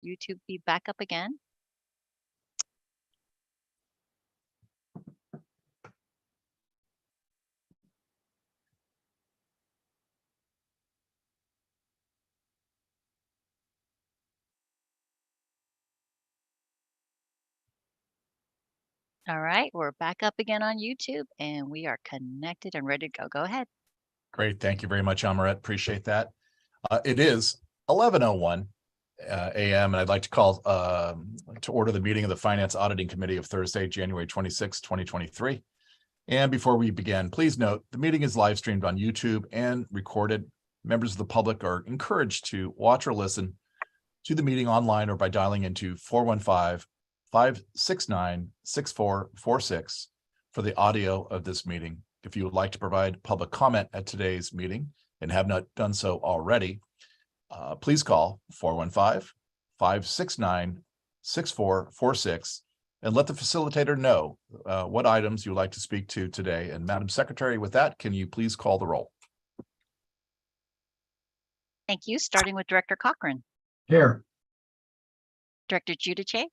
YouTube be back up again? All right, we're back up again on YouTube and we are connected and ready to go. Go ahead. Great. Thank you very much, Amaret. Appreciate that. It is 11:01 a.m. and I'd like to call to order the meeting of the Finance Auditing Committee of Thursday, January 26, 2023. And before we begin, please note the meeting is live streamed on YouTube and recorded. Members of the public are encouraged to watch or listen to the meeting online or by dialing into 415-569-6446 for the audio of this meeting. If you would like to provide public comment at today's meeting and have not done so already, please call 415-569-6446 and let the facilitator know what items you would like to speak to today. And Madam Secretary, with that, can you please call the roll? Thank you. Starting with Director Cochran. Here. Director Giudice.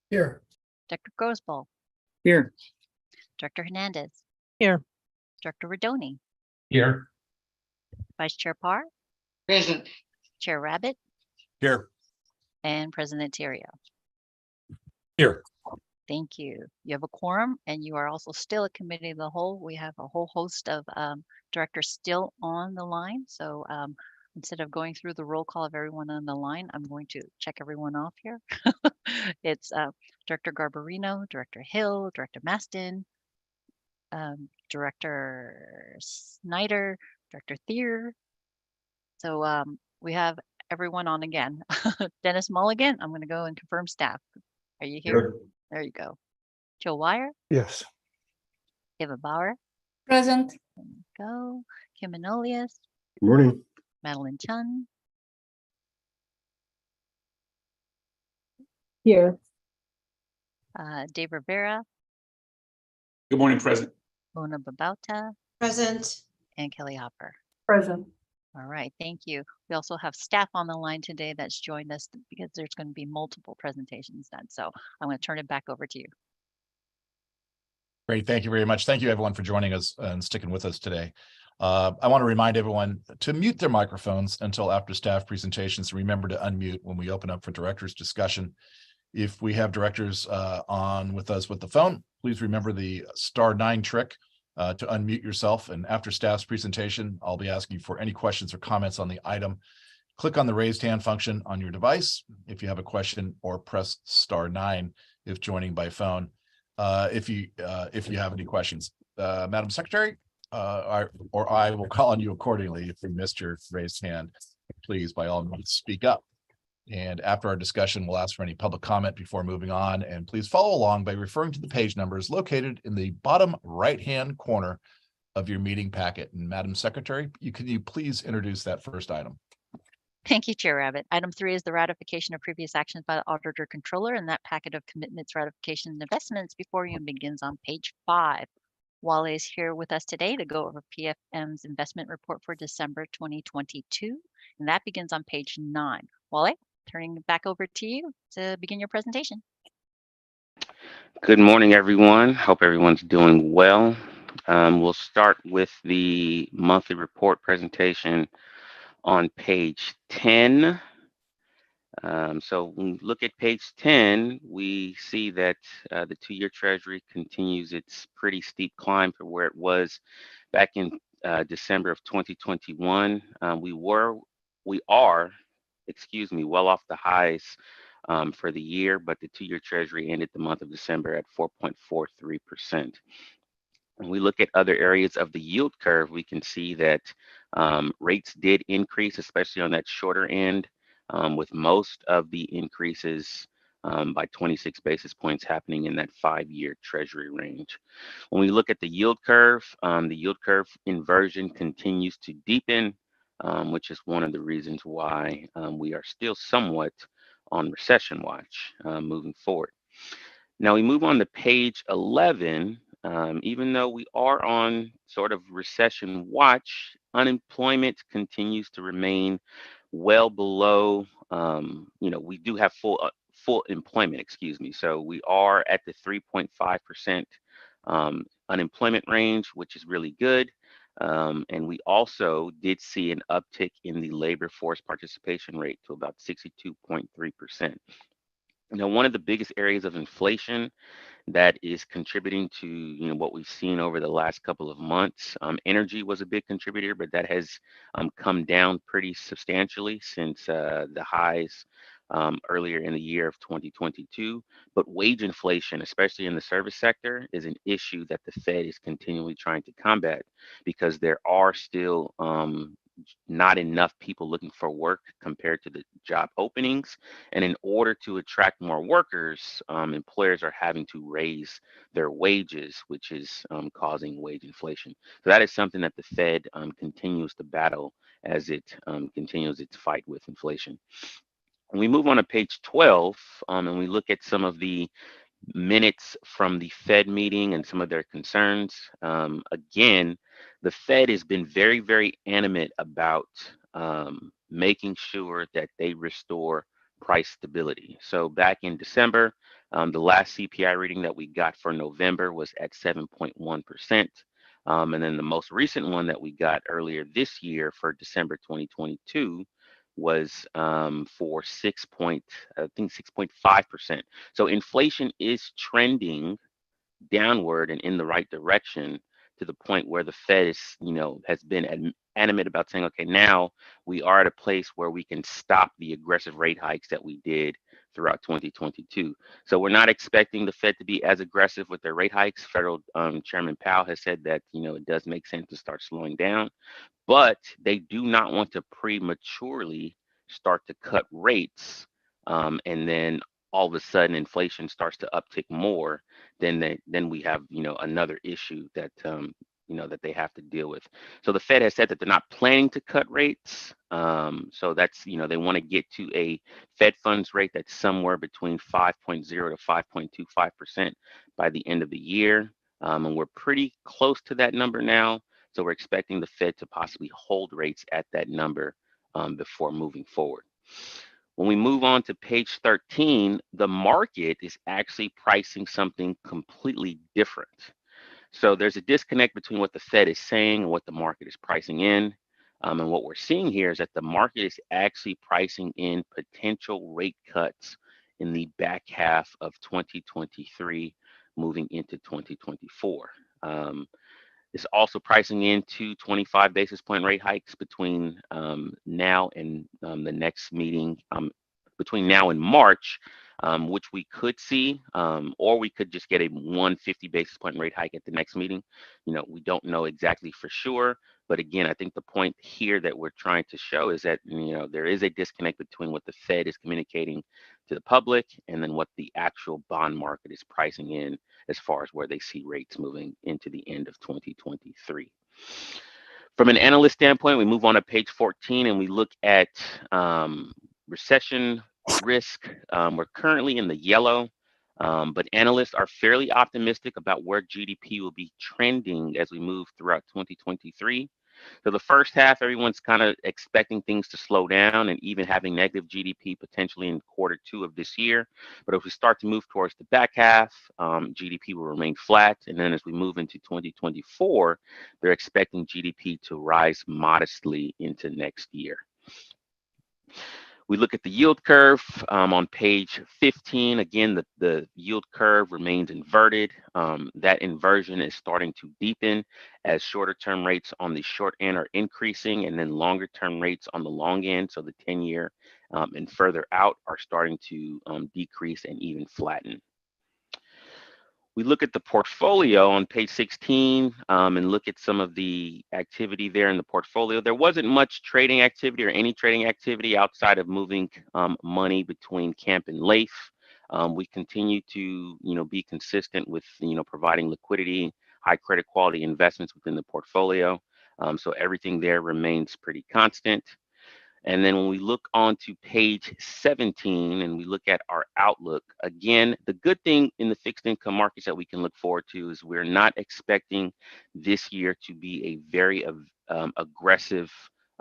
Here. Director Grosboll. Here. Director Hernandez. Here. Director Rodoni. Here. Vice Chair Parr. Present. Chair Rabbit. Here. And President Theriault. Here. Thank you. You have a quorum and you are also still a committee of the whole. We have a whole host of directors still on the line. So instead of going through the roll call of everyone on the line, I'm going to check everyone off here. It's Director Garbarino, Director Hill, Director Maston, Director Snyder, Director Thier. So we have everyone on again. Dennis Mulligan, I'm going to go and confirm staff. Are you here? Here. There you go. Joe Wire, Yes. Eva Bauer, Present. go. Kim Manolius, Good morning. Madeline Chun, Here. Dave Rivera, Good morning, President. Mona Babauta, Present. and Kelly Hopper. Present. All right, thank you. We also have staff on the line today that's joined us because there's going to be multiple presentations done. So I'm going to turn it back over to you. Great. Thank you very much. Thank you, everyone, for joining us and sticking with us today. I want to remind everyone to mute their microphones until after staff presentations. Remember to unmute when we open up for directors discussion. If we have directors on with us with the phone, please remember the *9 trick to unmute yourself. And after staff's presentation, I'll be asking for any questions or comments on the item. Click on the raised hand function on your device if you have a question, or press *9 if joining by phone. If you have any questions, Madam Secretary, I will call on you accordingly. If we missed your raised hand, please, by all means, speak up. And after our discussion, we'll ask for any public comment before moving on. And please follow along by referring to the page numbers located in the bottom right-hand corner of your meeting packet. And Madam Secretary, can you please introduce that first item? Thank you, Chair Rabbit. Item 3 is the ratification of previous actions by the Auditor Controller, and that packet of commitments, ratifications, and investments before you begins on page 5. Wale is here with us today to go over PFM's investment report for December 2022, and that begins on page 9. Wale, turning it back over to you to begin your presentation. Good morning, everyone. Hope everyone's doing well. We'll start with the monthly report presentation on page 10. So when we look at page 10, we see that the 2-year Treasury continues its pretty steep climb from where it was back in December of 2021. We are, well off the highs for the year, but the 2-year Treasury ended the month of December at 4.43%. When we look at other areas of the yield curve, we can see that rates did increase, especially on that shorter end, with most of the increases by 26 basis points happening in that 5-year Treasury range. When we look at the yield curve inversion continues to deepen, which is one of the reasons why we are still somewhat on recession watch moving forward. Now we move on to page 11. Even though we are on sort of recession watch, unemployment continues to remain well below we do have full employment, excuse me. So we are at the 3.5% unemployment range, which is really good. And we also did see an uptick in the labor force participation rate to about 62.3%. One of the biggest areas of inflation that is contributing to what we've seen over the last couple of months. Energy was a big contributor, but that has come down pretty substantially since the highs earlier in the year of 2022. But wage inflation, especially in the service sector, is an issue that the Fed is continually trying to combat because there are still not enough people looking for work compared to the job openings. And in order to attract more workers, employers are having to raise their wages, which is causing wage inflation. So that is something that the Fed continues to battle as it continues its fight with inflation. When we move on to page 12 and we look at some of the minutes from the Fed meeting and some of their concerns. Again, the Fed has been very, very animate about making sure that they restore price stability. So back in December, the last CPI reading that we got for November was at 7.1%. And then the most recent one that we got earlier this year for December 2022 was for 6.5%. So inflation is trending downward and in the right direction to the point where the Fed is, has been animate about saying, okay, now we are at a place where we can stop the aggressive rate hikes that we did throughout 2022. So we're not expecting the Fed to be as aggressive with their rate hikes. Federal Chairman Powell has said that, it does make sense to start slowing down, but they do not want to prematurely start to cut rates, and then all of a sudden inflation starts to uptick more. Then we have another issue that that they have to deal with. So the Fed has said that they're not planning to cut rates. So that's they want to get to a Fed funds rate that's somewhere between 5.0 to 5.25% by the end of the year, and we're pretty close to that number now. So we're expecting the Fed to possibly hold rates at that number before moving forward. When we move on to page 13, the market is actually pricing something completely different. So there's a disconnect between what the Fed is saying and what the market is pricing in. And what we're seeing here is that the market is actually pricing in potential rate cuts in the back half of 2023, moving into 2024. It's also pricing in 25 basis point rate hikes between now and the next meeting, between now and March, which we could see, or we could just get a 150 basis point rate hike at the next meeting. We don't know exactly for sure. But again, I think the point here that we're trying to show is that, there is a disconnect between what the Fed is communicating to the public and then what the actual bond market is pricing in as far as where they see rates moving into the end of 2023. From an analyst standpoint, we move on to page 14 and we look at recession risk. We're currently in the yellow, but analysts are fairly optimistic about where GDP will be trending as we move throughout 2023. So the first half, everyone's kind of expecting things to slow down and even having negative GDP potentially in Q2 of this year. But if we start to move towards the back half, GDP will remain flat. And then as we move into 2024, they're expecting GDP to rise modestly into next year. We look at the yield curve on page 15. Again, the yield curve remains inverted. That inversion is starting to deepen as shorter term rates on the short end are increasing, and then longer term rates on the long end, so the 10-year and further out, are starting to decrease and even flatten. We look at the portfolio on page 16 and look at some of the activity there in the portfolio. There wasn't much trading activity or any trading activity outside of moving money between Camp and Leif. We continue to be consistent with providing liquidity, high credit quality investments within the portfolio. So everything there remains pretty constant. And then when we look on to page 17 and we look at our outlook, again, the good thing in the fixed income markets that we can look forward to is we're not expecting this year to be a very aggressive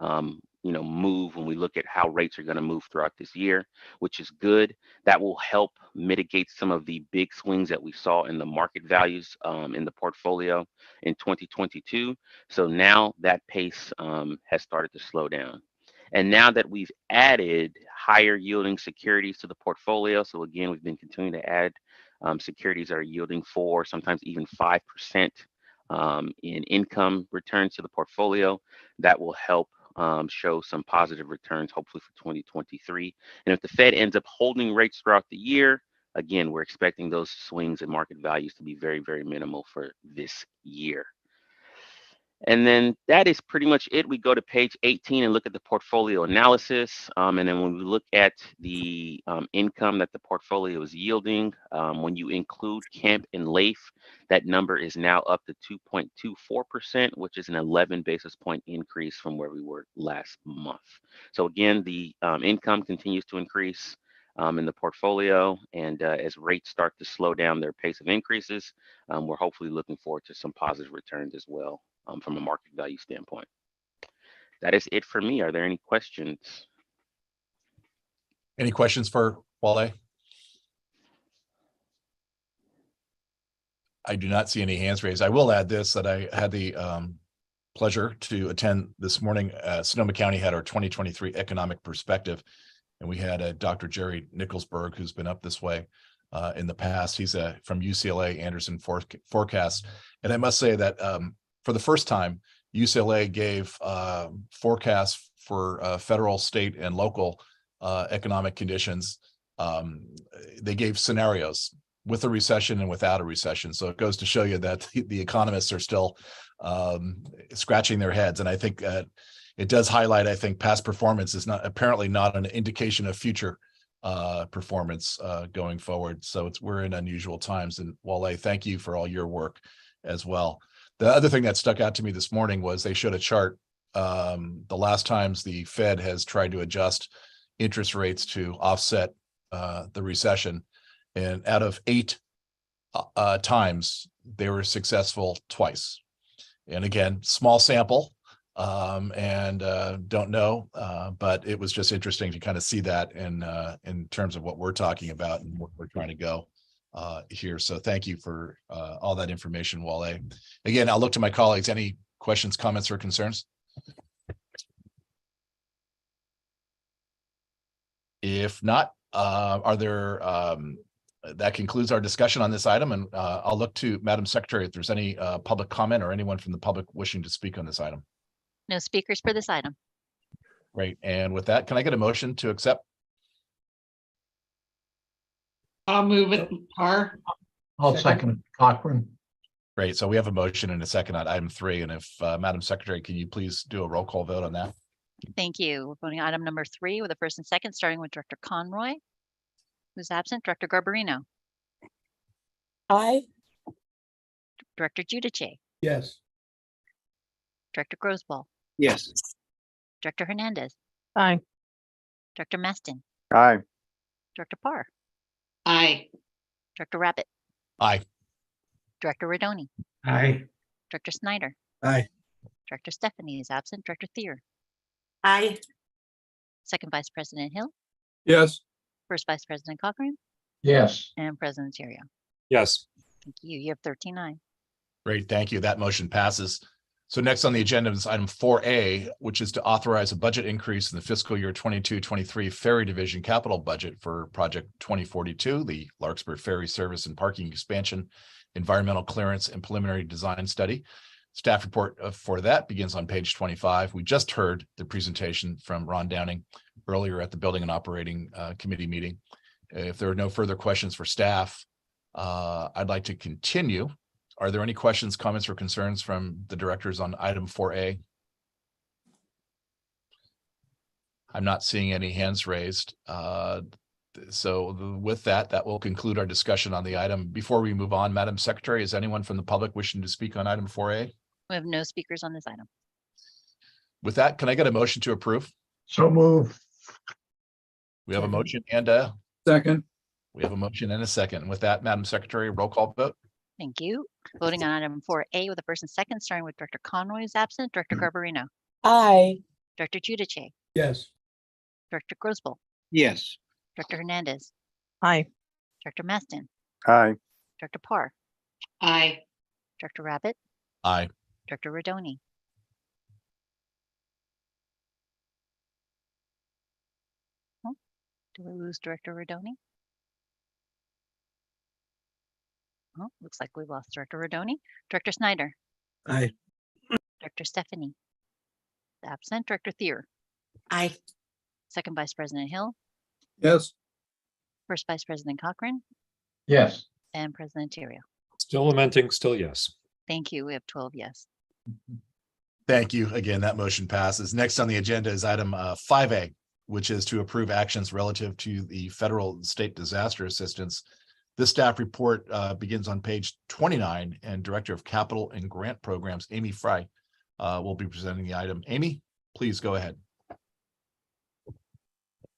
move when we look at how rates are going to move throughout this year, which is good. That will help mitigate some of the big swings that we saw in the market values in the portfolio in 2022. So now that pace has started to slow down. And now that we've added higher yielding securities to the portfolio, so again, we've been continuing to add securities that are yielding 4, sometimes even 5% in income returns to the portfolio. That will help show some positive returns, hopefully for 2023. And if the Fed ends up holding rates throughout the year, again, we're expecting those swings in market values to be very, very minimal for this year. And then that is pretty much it. We go to page 18 and look at the portfolio analysis. And then when we look at the income that the portfolio is yielding, when you include Camp and Lafe, that number is now up to 2.24%, which is an 11 basis point increase from where we were last month. So again, the income continues to increase in the portfolio. And as rates start to slow down their pace of increases, we're hopefully looking forward to some positive returns as well. From a market value standpoint. That is it for me. Are there any questions? Any questions for Wale? I do not see any hands raised. I will add this, that I had the pleasure to attend this morning. Sonoma County had our 2023 economic perspective, and we had Dr. Jerry Nicholsberg, who's been up this way in the past. He's from UCLA Anderson Forecast. And I must say that for the first time, UCLA gave forecasts for federal, state, and local economic conditions. They gave scenarios with a recession and without a recession. So it goes to show you that the economists are still scratching their heads. And I think it does highlight, I think, past performance is apparently not an indication of future performance going forward. So we're in unusual times. And Wale, thank you for all your work as well. The other thing that stuck out to me this morning was they showed a chart. The last times the Fed has tried to adjust interest rates to offset the recession, and out of 8 times, they were successful twice. And again, small sample, and don't know, but it was just interesting to kind of see that in terms of what we're talking about and what we're trying to go here. So thank you for all that information, Wale. Again, I'll look to my colleagues. Any questions, comments, or concerns? If not, are there, that concludes our discussion on this item, and I'll look to Madam Secretary if there's any public comment or anyone from the public wishing to speak on this item. No speakers for this item. Great. And with that, can I get a motion to accept? I'll move it, Par. I'll second Cochran. Great. So we have a motion and a second on item 3. And if Madam Secretary, can you please do a roll call vote on that? Thank you. We're voting item number 3 with a first and second, starting with Director Conroy, who's absent. Director Garbarino. Aye. Director Giudice. Yes. Director Grosboll. Yes. Director Hernandez. Aye. Director Meston. Aye. Director Parr. Aye. Director Rabbit. Aye. Director Redoni. Aye. Director Snyder. Aye. Director Stephanie is absent. Director Thier. Aye. Second Vice President Hill. Yes. First Vice President Cochran. Yes. And President Serio. Yes. Thank you. You have 13 ayes. Great. Thank you. That motion passes. So next on the agenda is item 4A, which is to authorize a budget increase in the fiscal year 22-23 Ferry Division capital budget for Project 2042, the Larkspur Ferry Service and Parking Expansion, Environmental Clearance and Preliminary Design Study. Staff report for that begins on page 25. We just heard the presentation from Ron Downing earlier at the Building and Operating Committee meeting. If there are no further questions for staff, I'd like to continue. Are there any questions, comments, or concerns from the directors on item 4A? I'm not seeing any hands raised. So with that, that will conclude our discussion on the item. Before we move on, Madam Secretary, is anyone from the public wishing to speak on item 4A? We have no speakers on this item. With that, can I get a motion to approve? So move. We have a motion and Second. we have a motion and a second. With that, Madam Secretary, roll call vote. Thank you. Voting on item 4A with a first and second, starting with Director Conroy is absent. Director Garbarino. Aye. Director Giudice, Yes. Director Grosboll, Yes. Director Hernandez, Aye. Director Maston, Aye. Director Parr, Aye. Director Rabbit, Aye. Director Rodoni. Oh, do we lose Director Rodoni? Oh, looks like we lost Director Rodoni. Director Snyder, Aye. Director Stephanie, absent. Director Thier, Aye. Second Vice President Hill, Yes. First Vice President Cochran, Yes. and President Terrio. Still lamenting, still yes. Thank you. We have 12 yes. Thank you. Again, that motion passes. Next on the agenda is item 5A, which is to approve actions relative to the federal and state disaster assistance. This staff report begins on page 29, and Director of Capital and Grant Programs, Amy Fry, will be presenting the item. Amy, please go ahead.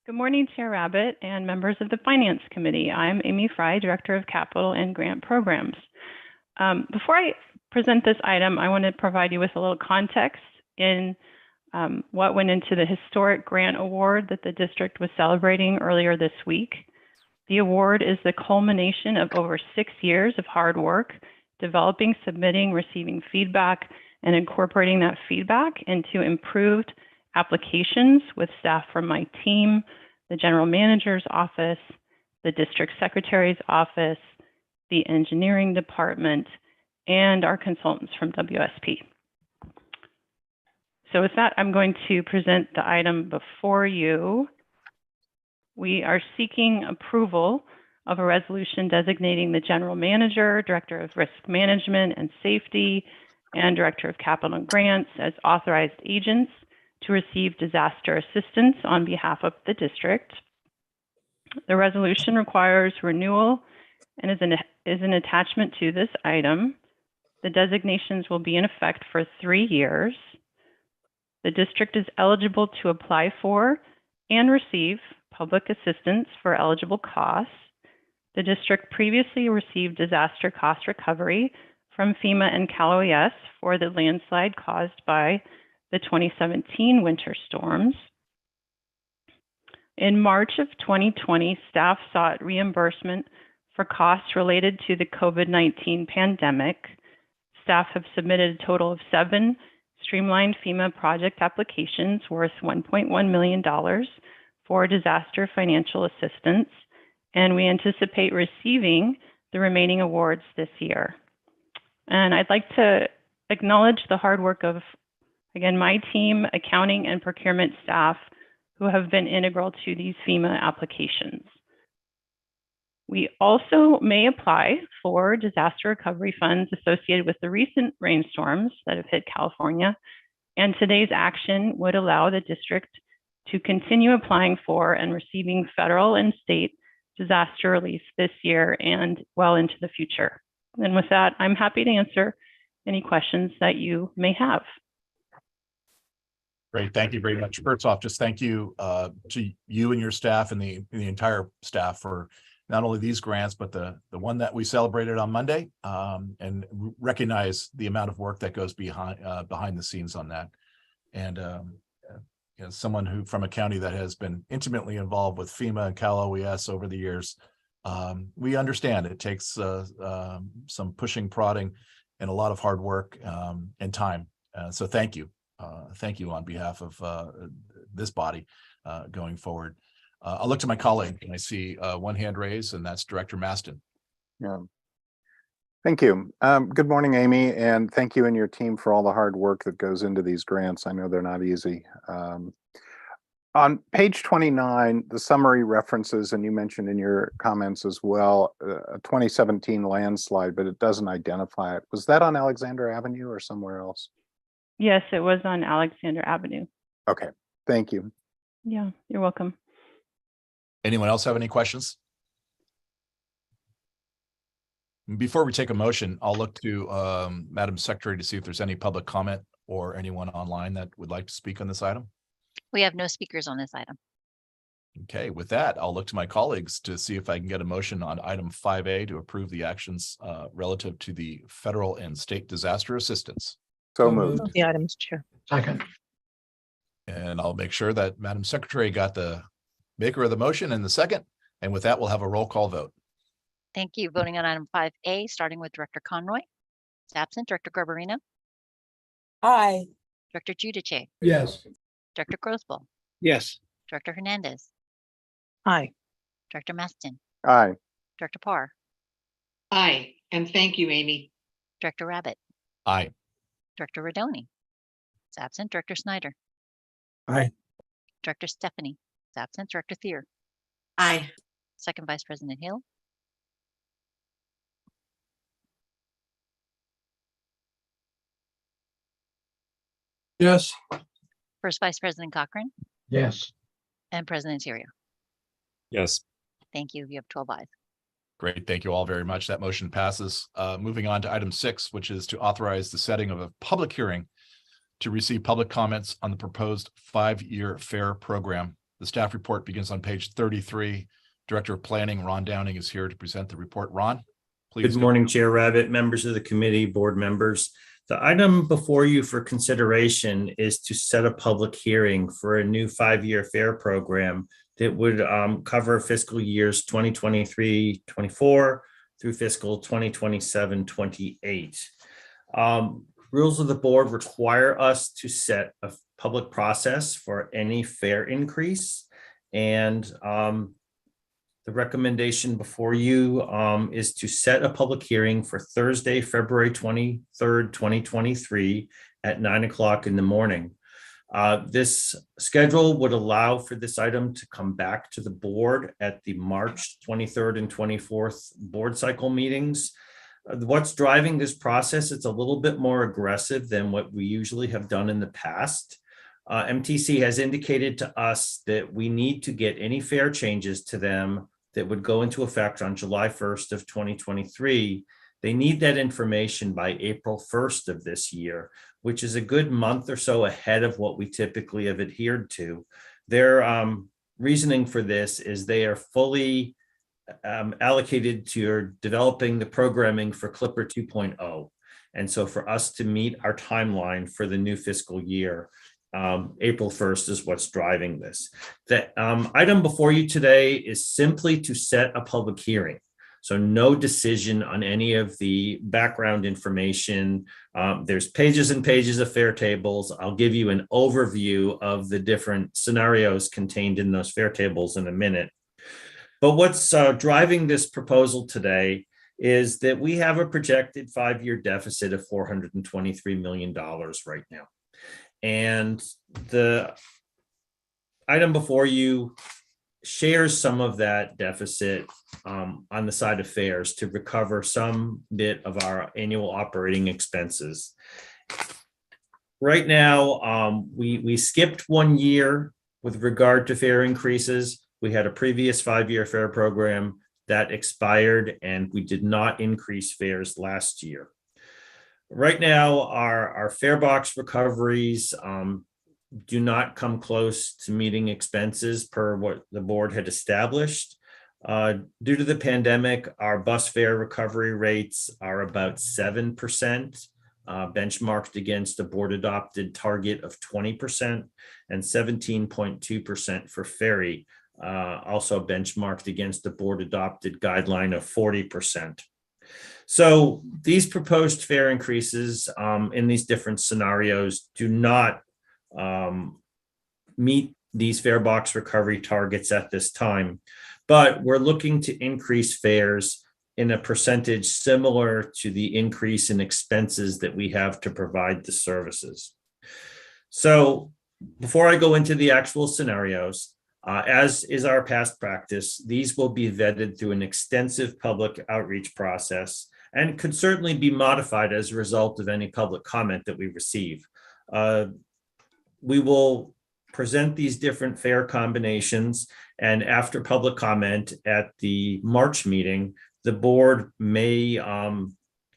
Good morning, Chair Rabbit and members of the Finance Committee. I'm Amy Fry, Director of Capital and Grant Programs. Before I present this item, I want to provide you with a little context in what went into the historic grant award that the district was celebrating earlier this week. The award is the culmination of over 6 years of hard work, developing, submitting, receiving feedback, and incorporating that feedback into improved applications with staff from my team, the General Manager's office, the District Secretary's office, the Engineering Department, and our consultants from WSP. So with that, I'm going to present the item before you. We are seeking approval of a resolution designating the General Manager, Director of Risk Management and Safety, and Director of Capital and Grants as authorized agents to receive disaster assistance on behalf of the district. The resolution requires renewal and is an attachment to this item. The designations will be in effect for 3 years. The district is eligible to apply for and receive public assistance for eligible costs. The district previously received disaster cost recovery from FEMA and Cal OES for the landslide caused by the 2017 winter storms. In March of 2020, staff sought reimbursement for costs related to the COVID-19 pandemic. Staff have submitted a total of 7 streamlined FEMA project applications worth $1.1 million for disaster financial assistance, and we anticipate receiving the remaining awards this year. And I'd like to acknowledge the hard work of, again, my team, accounting and procurement staff who have been integral to these FEMA applications. We also may apply for disaster recovery funds associated with the recent rainstorms that have hit California, and today's action would allow the district to continue applying for and receiving federal and state disaster relief this year and well into the future. And with that, I'm happy to answer any questions that you may have. Great. Thank you very much. First off, just thank you to you and your staff and the entire staff for not only these grants, but the one that we celebrated on Monday, and recognize the amount of work that goes behind the scenes on that. And you know, someone who from a county that has been intimately involved with FEMA and Cal OES over the years, we understand it takes some pushing, prodding, and a lot of hard work and time. So thank you. Thank you on behalf of this body going forward. I'll look to my colleague and I see one hand raised, and that's Director Maston. Yeah. Thank you. Good morning, Amy, and thank you and your team for all the hard work that goes into these grants. I know they're not easy. On page 29, the summary references, and you mentioned in your comments as well, a 2017 landslide, but it doesn't identify it. Was that on Alexander Avenue or somewhere else? Yes, it was on Alexander Avenue. Okay, thank you. Yeah, you're welcome. Anyone else have any questions? Before we take a motion, I'll look to Madam Secretary to see if there's any public comment or anyone online that would like to speak on this item. We have no speakers on this item. Okay, with that, I'll look to my colleagues to see if I can get a motion on item 5A to approve the actions relative to the federal and state disaster assistance. So moved. The items, Chair. Second. And I'll make sure that Madam Secretary got the maker of the motion and the second. And with that, we'll have a roll call vote. Thank you. Voting on item 5A, starting with Director Conroy. Is absent. Director Garbarino. Aye. Director Giudice. Yes. Director Grosboll. Yes. Director Hernandez. Aye. Director Maston. Aye. Director Parr. Aye. And thank you, Amy. Director Rabbit. Aye. Director Rodoni. Is absent. Director Snyder. Aye. Director Stephanie. Is absent. Director Thier. Aye. Second Vice President Hill. Yes. First Vice President Cochran. Yes. And President Serio. Yes. Thank you. You have 12 ayes. Great. Thank you all very much. That motion passes. Moving on to item 6, which is to authorize the setting of a public hearing to receive public comments on the proposed 5-year FAIR program. The staff report begins on page 33. Director of Planning, Ron Downing, is here to present the report. Ron, please. Good morning, Chair Rabbit, members of the committee, board members. The item before you for consideration is to set a public hearing for a new 5-year FAIR program that would cover fiscal years 2023-24 through fiscal 2027-28. Rules of the board require us to set a public process for any FAIR increase. And the recommendation before you is to set a public hearing for Thursday, February 23rd, 2023 at 9 o'clock in the morning. This schedule would allow for this item to come back to the board at the March 23rd and 24th board cycle meetings. What's driving this process? It's a little bit more aggressive than what we usually have done in the past. MTC has indicated to us that we need to get any FAIR changes to them that would go into effect on July 1st of 2023. They need that information by April 1st of this year, which is a good month or so ahead of what we typically have adhered to. Their reasoning for this is they are fully allocated to developing the programming for Clipper 2.0. And so for us to meet our timeline for the new fiscal year, April 1st is what's driving this. The item before you today is simply to set a public hearing. So no decision on any of the background information. There's pages and pages of FAIR tables. I'll give you an overview of the different scenarios contained in those FAIR tables in a minute. But what's driving this proposal today is that we have a projected 5-year deficit of $423 million right now. And the item before you shares some of that deficit on the side of FAIRs to recover some bit of our annual operating expenses. Right now, we skipped 1 year with regard to FAIR increases. We had a previous 5-year FAIR program that expired, and we did not increase FAIRs last year. Right now, our fare box recoveries do not come close to meeting expenses per what the board had established. Due to the pandemic, our bus fare recovery rates are about 7%, benchmarked against a board adopted target of 20%, and 17.2% for ferry, also benchmarked against the board adopted guideline of 40%. So these proposed fare increases in these different scenarios do not meet these fare box recovery targets at this time, but we're looking to increase fares in a percentage similar to the increase in expenses that we have to provide the services. So before I go into the actual scenarios, as is our past practice, these will be vetted through an extensive public outreach process and could certainly be modified as a result of any public comment that we receive. We will present these different fare combinations, and after public comment at the March meeting, the board may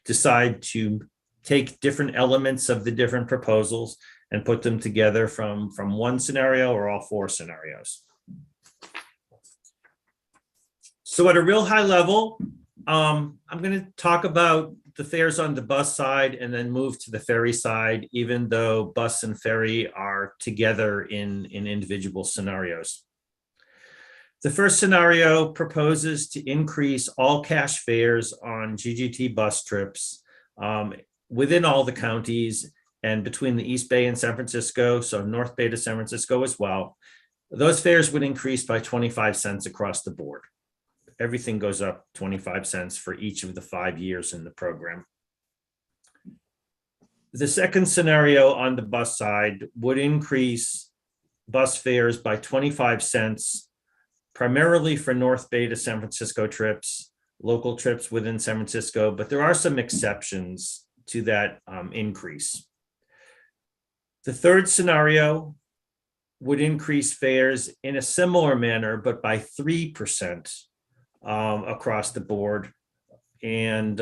decide to take different elements of the different proposals and put them together from one scenario or all 4 scenarios. So at a real high level, I'm going to talk about the fares on the bus side and then move to the ferry side, even though bus and ferry are together in individual scenarios. The first scenario proposes to increase all cash fares on GGT bus trips within all the counties and between the East Bay and San Francisco, so North Bay to San Francisco as well. Those fares would increase by 25 cents across the board. Everything goes up 25 cents for each of the 5 years in the program. The second scenario on the bus side would increase bus fares by 25 cents, primarily for North Bay to San Francisco trips, local trips within San Francisco, but there are some exceptions to that increase. The third scenario would increase fares in a similar manner, but by 3% across the board. And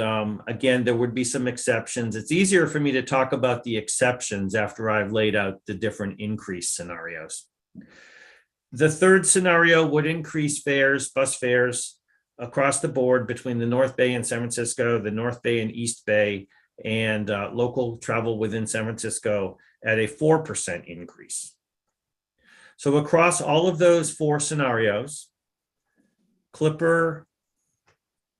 again, there would be some exceptions. It's easier for me to talk about the exceptions after I've laid out the different increase scenarios. The third scenario would increase fares, bus fares, across the board between the North Bay and San Francisco, the North Bay and East Bay, and local travel within San Francisco at a 4% increase. So across all of those 4 scenarios, Clipper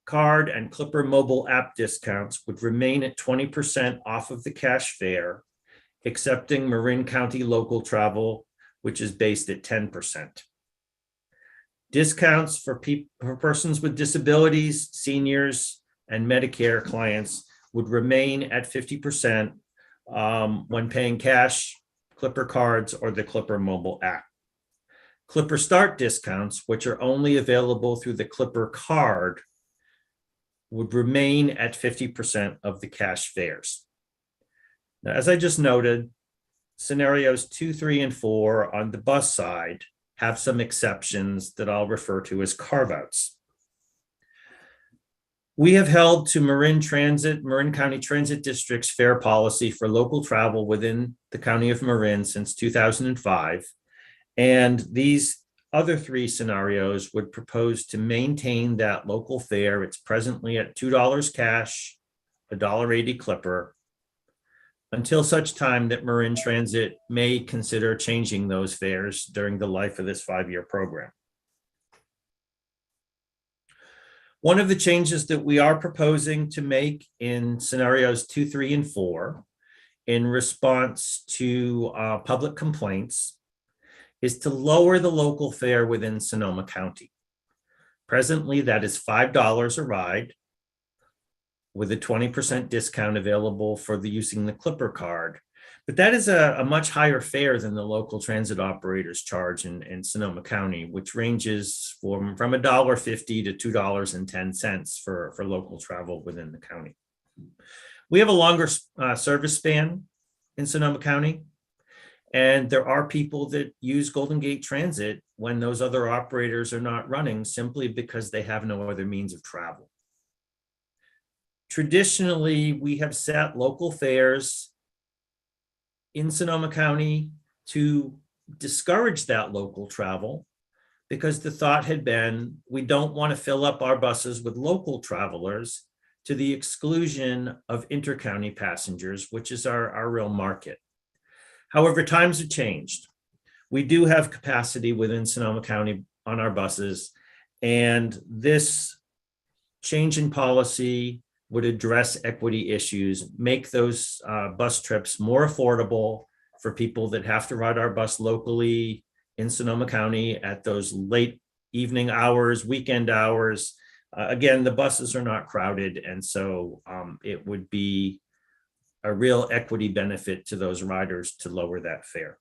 card and Clipper mobile app discounts would remain at 20% off of the cash fare, excepting Marin County local travel, which is based at 10%. Discounts for persons with disabilities, seniors, and Medicare clients would remain at 50% when paying cash, Clipper cards, or the Clipper mobile app. Clipper Start discounts, which are only available through the Clipper card, would remain at 50% of the cash fares. Now, as I just noted, scenarios 2, 3, and 4 on the bus side have some exceptions that I'll refer to as carve-outs. We have held to Marin County Transit District's fare policy for local travel within the County of Marin since 2005. And these other 3 scenarios would propose to maintain that local fare. It's presently at $2 cash, $1.80 Clipper, until such time that Marin Transit may consider changing those fares during the life of this 5-year program. One of the changes that we are proposing to make in scenarios 2, 3, and 4 in response to public complaints is to lower the local fare within Sonoma County. Presently, that is $5 a ride with a 20% discount available for using the Clipper card. But that is a much higher fare than the local transit operators charge in Sonoma County, which ranges from $1.50 to $2.10 for local travel within the county. We have a longer service span in Sonoma County, and there are people that use Golden Gate Transit when those other operators are not running simply because they have no other means of travel. Traditionally, we have set local fares in Sonoma County to discourage that local travel because the thought had been we don't want to fill up our buses with local travelers to the exclusion of intercounty passengers, which is our real market. However, times have changed. We do have capacity within Sonoma County on our buses, and this change in policy would address equity issues, make those bus trips more affordable for people that have to ride our bus locally in Sonoma County at those late evening hours, weekend hours. Again, the buses are not crowded, and so it would be a real equity benefit to those riders to lower that fare.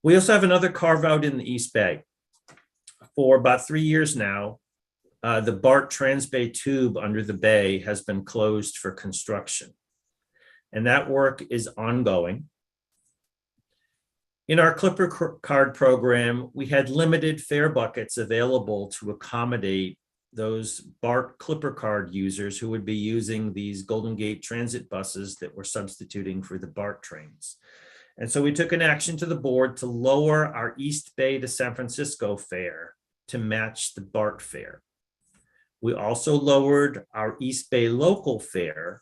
We also have another carve out in the East Bay. For about 3 years now, the BART Transbay tube under the bay has been closed for construction, and that work is ongoing. In our Clipper card program, we had limited fare buckets available to accommodate those BART Clipper card users who would be using these Golden Gate Transit buses that were substituting for the BART trains. And so we took an action to the board to lower our East Bay to San Francisco fare to match the BART fare. We also lowered our East Bay local fare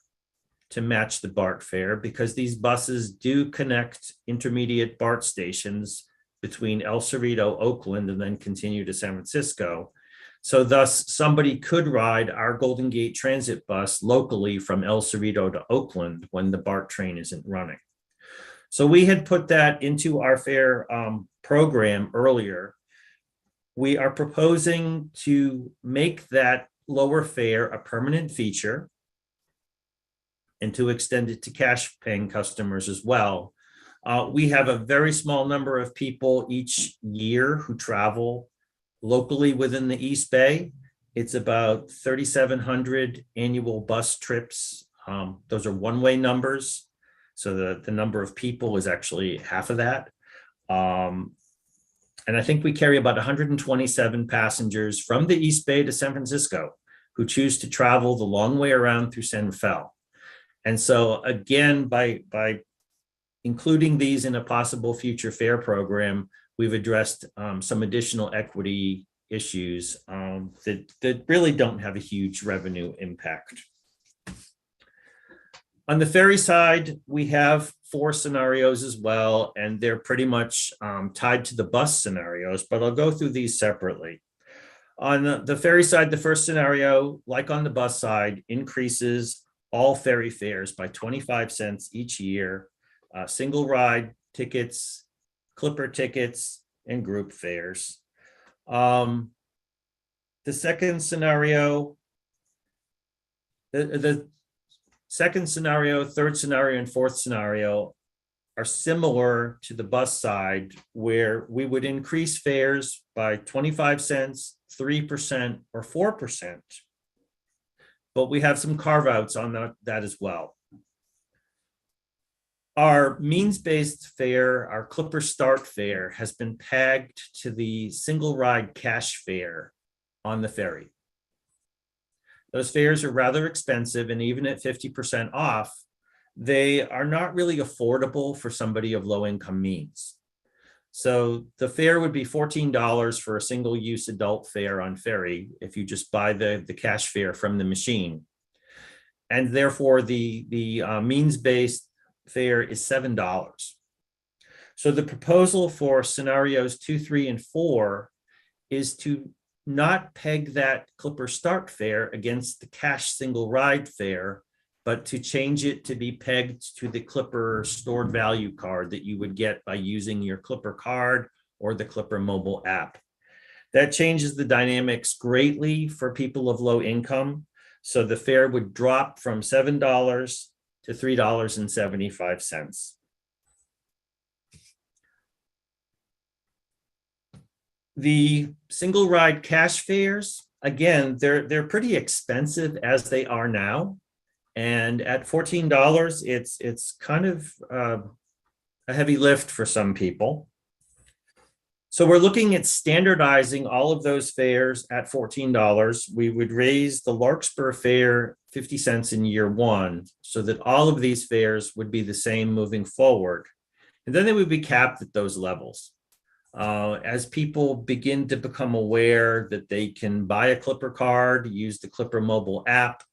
to match the BART fare because these buses do connect intermediate BART stations between El Cerrito, Oakland, and then continue to San Francisco. So thus, somebody could ride our Golden Gate Transit bus locally from El Cerrito to Oakland when the BART train isn't running. So we had put that into our fare program earlier. We are proposing to make that lower fare a permanent feature and to extend it to cash paying customers as well. We have a very small number of people each year who travel locally within the East Bay. It's about 3,700 annual bus trips. Those are one-way numbers. So the number of people is actually half of that. And I think we carry about 127 passengers from the East Bay to San Francisco who choose to travel the long way around through San Rafael. And so again, by including these in a possible future fare program, we've addressed some additional equity issues that really don't have a huge revenue impact. On the ferry side, we have 4 scenarios as well, and they're pretty much tied to the bus scenarios, but I'll go through these separately. On the ferry side, the first scenario, like on the bus side, increases all ferry fares by 25 cents each year, single ride tickets, clipper tickets, and group fares. The second scenario, the second scenario, third scenario, and fourth scenario are similar to the bus side, where we would increase fares by 25 cents, 3%, or 4%. But we have some carve-outs on that as well. Our means-based fare, our Clipper Start fare, has been pegged to the single ride cash fare on the ferry. Those fares are rather expensive, and even at 50% off, they are not really affordable for somebody of low income means. So the fare would be $14 for a single use adult fare on ferry if you just buy the cash fare from the machine. And therefore the means-based fare is $7. So the proposal for scenarios 2, 3, and 4 is to not peg that Clipper Start fare against the cash single ride fare, but to change it to be pegged to the Clipper stored value card that you would get by using your Clipper card or the Clipper mobile app. That changes the dynamics greatly for people of low income. So the fare would drop from $7 to $3.75. The single ride cash fares, again, they're pretty expensive as they are now. And at $14, it's kind of a heavy lift for some people. So we're looking at standardizing all of those fares at $14. We would raise the Larkspur fare 50 cents in year 1, so that all of these fares would be the same moving forward. And then they would be capped at those levels. As people begin to become aware that they can buy a Clipper card, use the Clipper mobile app,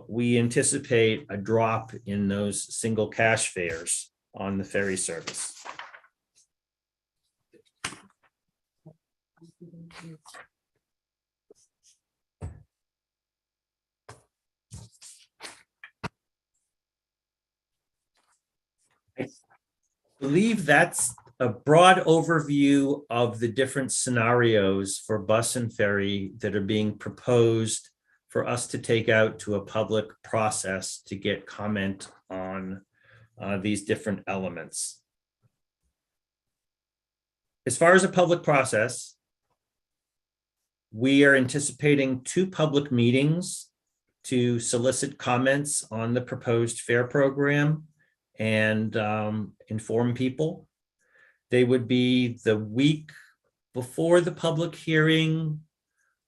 we anticipate a drop in those single cash fares on the ferry service. I believe that's a broad overview of the different scenarios for bus and ferry that are being proposed for us to take out to a public process to get comment on these different elements. As far as a public process, we are anticipating 2 public meetings to solicit comments on the proposed fare program and inform people. They would be the week before the public hearing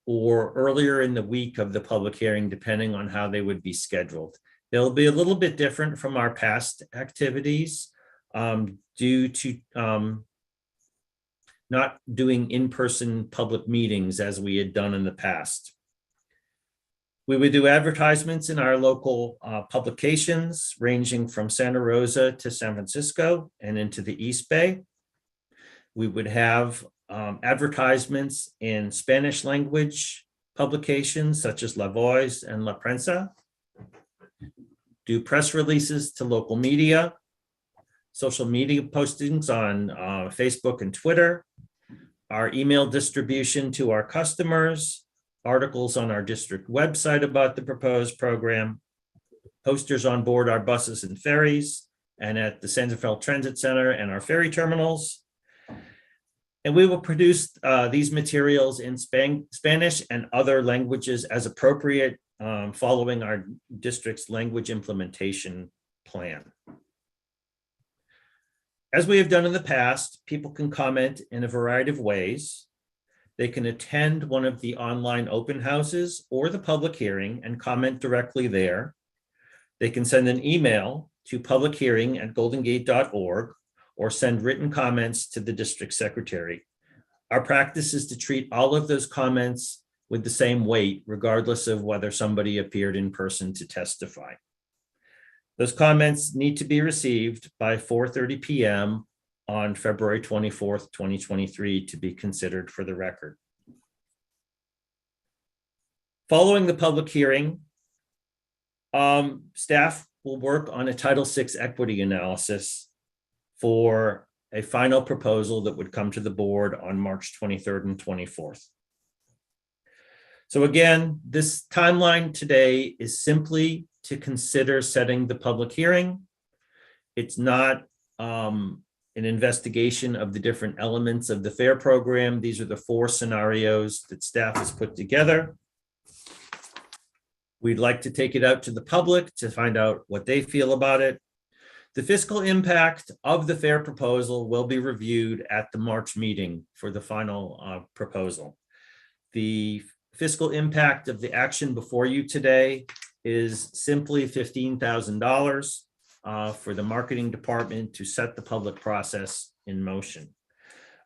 or earlier in the week of the public hearing, depending on how they would be scheduled. They'll be a little bit different from our past activities due to not doing in-person public meetings as we had done in the past. We would do advertisements in our local publications ranging from Santa Rosa to San Francisco and into the East Bay. We would have advertisements in Spanish language publications such as La Voz and La Prensa. Do press releases to local media, social media postings on Facebook and Twitter, our email distribution to our customers, articles on our district website about the proposed program, posters on board our buses and ferries, and at the San Rafael Transit Center and our ferry terminals. And we will produce these materials in Spanish and other languages as appropriate, following our district's language implementation plan. As we have done in the past, people can comment in a variety of ways. They can attend one of the online open houses or the public hearing and comment directly there. They can send an email to publichearing@goldengate.org or send written comments to the district secretary. Our practice is to treat all of those comments with the same weight, regardless of whether somebody appeared in person to testify. Those comments need to be received by 4:30 p.m. on February 24th, 2023 to be considered for the record. Following the public hearing, staff will work on a Title VI equity analysis for a final proposal that would come to the board on March 23rd and 24th. So again, this timeline today is simply to consider setting the public hearing. It's not an investigation of the different elements of the FAIR program. These are the 4 scenarios that staff has put together. We'd like to take it out to the public to find out what they feel about it. The fiscal impact of the FAIR proposal will be reviewed at the March meeting for the final proposal. The fiscal impact of the action before you today is simply $15,000 for the marketing department to set the public process in motion.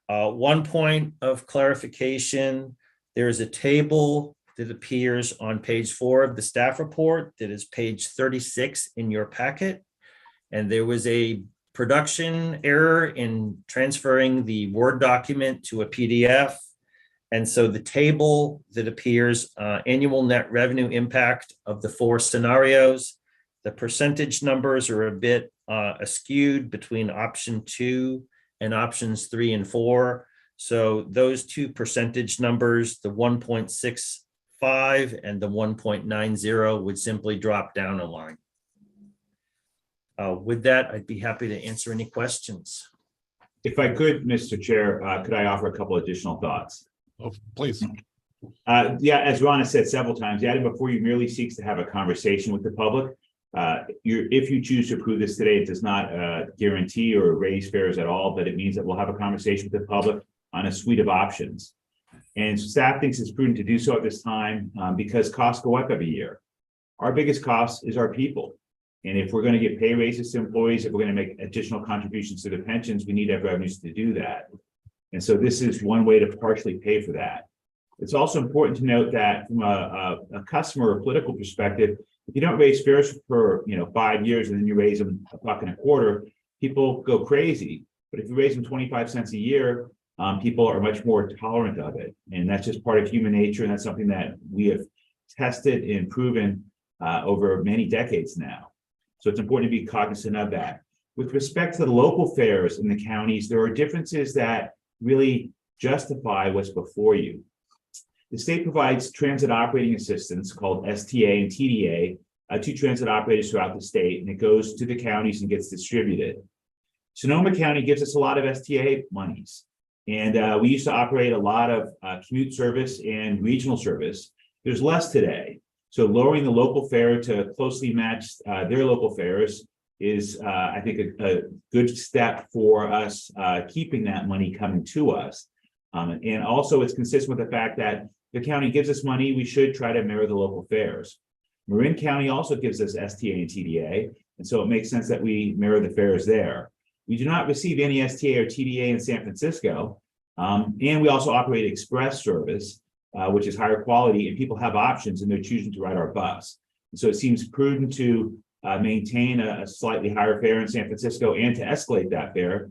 One point of clarification, there is a table that appears on page 4 of the staff report that is page 36 in your packet. And there was a production error in transferring the Word document to a PDF. And so the table that appears, annual net revenue impact of the 4 scenarios, the percentage numbers are a bit askewed between option 2 and options 3 and 4. So those 2 percentage numbers, the 1.65 and the 1.90, would simply drop down a line. With that, I'd be happy to answer any questions. If I could, Mr. Chair, could I offer a couple additional thoughts? Oh, please. Yeah, as Ron has said several times, the item before you merely seeks to have a conversation with the public. If you choose to approve this today, it does not guarantee or raise fares at all, but it means that we'll have a conversation with the public on a suite of options. And staff thinks it's prudent to do so at this time because costs go up every year. Our biggest cost is our people. And if we're going to get pay raises to employees, if we're going to make additional contributions to the pensions, we need to have revenues to do that. And so this is one way to partially pay for that. It's also important to note that from a customer or political perspective, if you don't raise fares for 5 years and then you raise them $1.25, people go crazy. But if you raise them 25 cents a year, people are much more tolerant of it. And that's just part of human nature. And that's something that we have tested and proven over many decades now. So it's important to be cognizant of that. With respect to the local fares in the counties, there are differences that really justify what's before you. The state provides transit operating assistance called STA and TDA to transit operators throughout the state, and it goes to the counties and gets distributed. Sonoma County gives us a lot of STA monies, and we used to operate a lot of commute service and regional service. There's less today. So lowering the local fare to closely match their local fares is, I think, a good step for us keeping that money coming to us. And also it's consistent with the fact that the county gives us money, we should try to mirror the local fares. Marin County also gives us STA and TDA, and so it makes sense that we mirror the fares there. We do not receive any STA or TDA in San Francisco, and we also operate express service. which is higher quality, and people have options and they're choosing to ride our bus. And so it seems prudent to maintain a slightly higher fare in San Francisco and to escalate that fare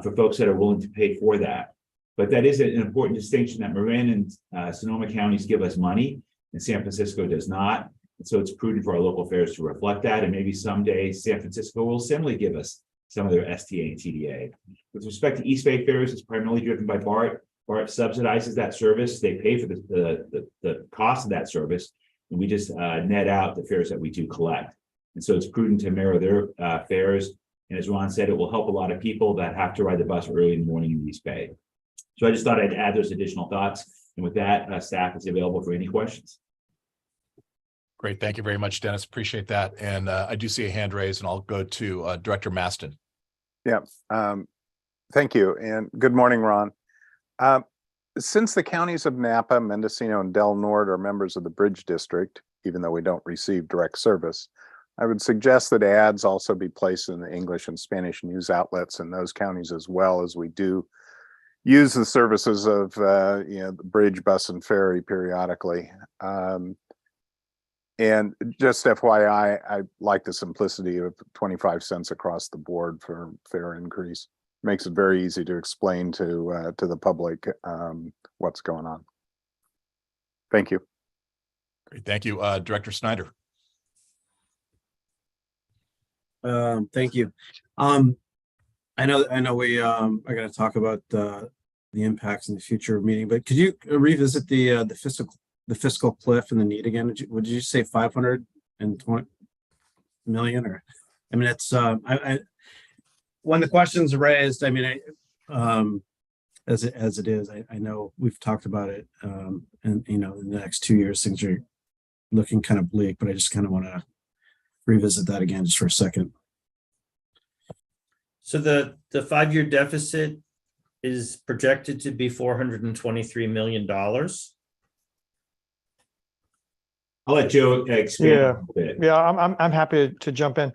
for folks that are willing to pay for that. But that is an important distinction that Marin and Sonoma counties give us money and San Francisco does not. And so it's prudent for our local fares to reflect that. And maybe someday San Francisco will similarly give us some of their STA and TDA. With respect to East Bay fares, it's primarily driven by BART. BART subsidizes that service. They pay for the cost of that service. And we just net out the fares that we do collect. And so it's prudent to mirror their fares. And as Ron said, it will help a lot of people that have to ride the bus early in the morning in East Bay. So I just thought I'd add those additional thoughts. And with that, staff is available for any questions. Great. Thank you very much, Dennis. Appreciate that. And I do see a hand raised, and I'll go to Director Maston. Yeah, thank you. And good morning, Ron. Since the counties of Napa, Mendocino, and Del Norte are members of the Bridge District, even though we don't receive direct service, I would suggest that ads also be placed in the English and Spanish news outlets in those counties, as well as we do use the services of the bridge, bus, and ferry periodically. And just FYI, I like the simplicity of 25 cents across the board for fare increase. Makes it very easy to explain to the public what's going on. Thank you. Great. Thank you, Director Snyder. Thank you. I know we are going to talk about the impacts in the future meeting, but could you revisit the fiscal cliff and the need again? Would you say 520 million? Or I mean, it's when the question's raised, I mean, as it is, I know we've talked about it, and in the next 2 years things are looking kind of bleak, but I just kind of want to revisit that again just for a second. So the 5-year deficit is projected to be $423 million. I'll let Joe expand a little bit. Yeah, I'm happy to jump in.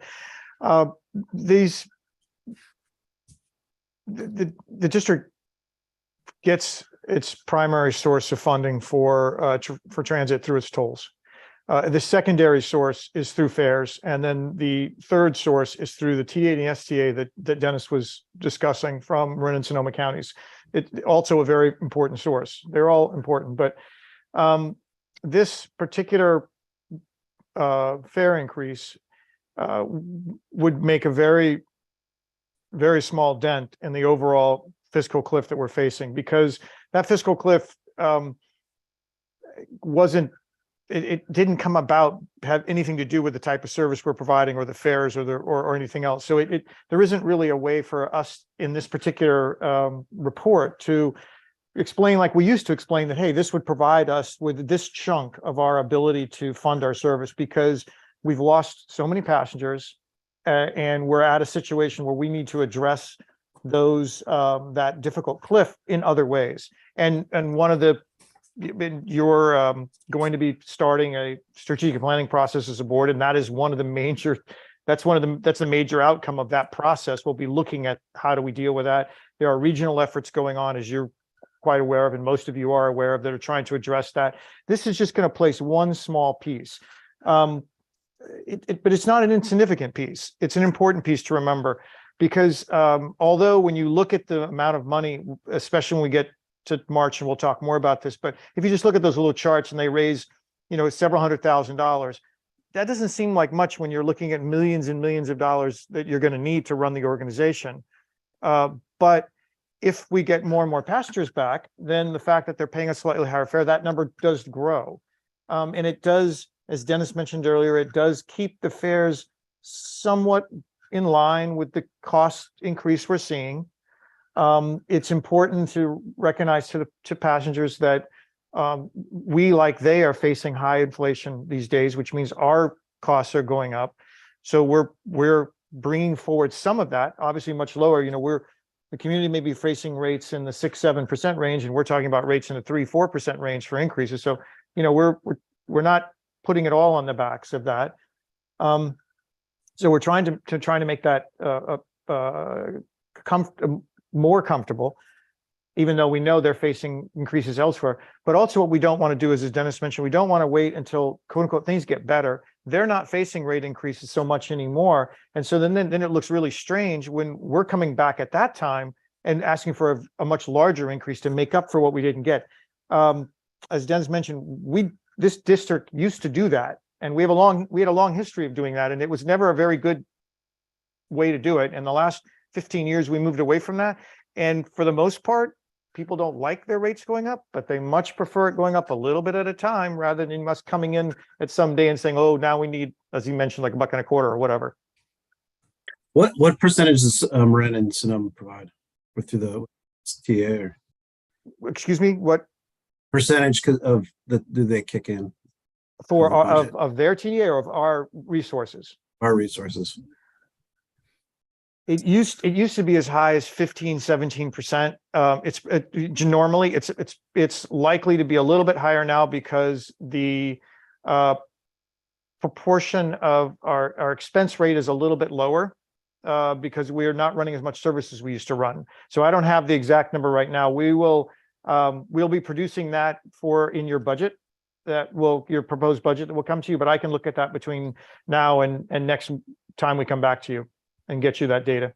The district gets its primary source of funding for transit through its tolls. The secondary source is through fares, and then the third source is through the TA and STA that Dennis was discussing from Marin and Sonoma counties. It's also a very important source. They're all important, but this particular fare increase would make a very, very small dent in the overall fiscal cliff that we're facing, because that fiscal cliff it didn't come about, have anything to do with the type of service we're providing or the fares or anything else. So there isn't really a way for us in this particular report to explain, like we used to explain, that, hey, this would provide us with this chunk of our ability to fund our service, because we've lost so many passengers and we're at a situation where we need to address those that difficult cliff in other ways. And one of the, you're going to be starting a strategic planning process as a board, and that is one of the major, that's the major outcome of that process. We'll be looking at how do we deal with that. There are regional efforts going on, as you're quite aware of, and most of you are aware of, that are trying to address that. This is just going to place one small piece, but it's not an insignificant piece. It's an important piece to remember, because although when you look at the amount of money, especially when we get to March, and we'll talk more about this, but if you just look at those little charts and they raise, several $100,000, that doesn't seem like much when you're looking at millions and millions of dollars that you're going to need to run the organization. But if we get more and more passengers back, then the fact that they're paying a slightly higher fare, that number does grow. And it does, as Dennis mentioned earlier, it does keep the fares somewhat in line with the cost increase we're seeing. It's important to recognize to passengers that we, like they, are facing high inflation these days, which means our costs are going up. So we're bringing forward some of that, obviously much lower. The community may be facing rates in the 6-7% range, and we're talking about rates in the 3-4% range for increases. So we're not putting it all on the backs of that. So we're trying to make that more comfortable. even though we know they're facing increases elsewhere. But also what we don't want to do is, as Dennis mentioned, we don't want to wait until quote unquote things get better. They're not facing rate increases so much anymore. And so then it looks really strange when we're coming back at that time and asking for a much larger increase to make up for what we didn't get. As Dennis mentioned, this district used to do that. And we had a long history of doing that. And it was never a very good way to do it. In the last 15 years, we moved away from that. And for the most part, people don't like their rates going up, but they much prefer it going up a little bit at a time rather than us coming in at some day and saying, oh, now we need, as you mentioned, like $1.25 or whatever. What percentage does Marin and Sonoma provide through the TA? Or excuse me, what percentage do they kick in for of their TDA or of our resources? Our resources. It used to be as high as 15-17%. Normally it's likely to be a little bit higher now because the proportion of our expense rate is a little bit lower because we are not running as much service as we used to run. So I don't have the exact number right now. We'll be producing that in your budget. Your proposed budget that will come to you, but I can look at that between now and next time we come back to you and get you that data.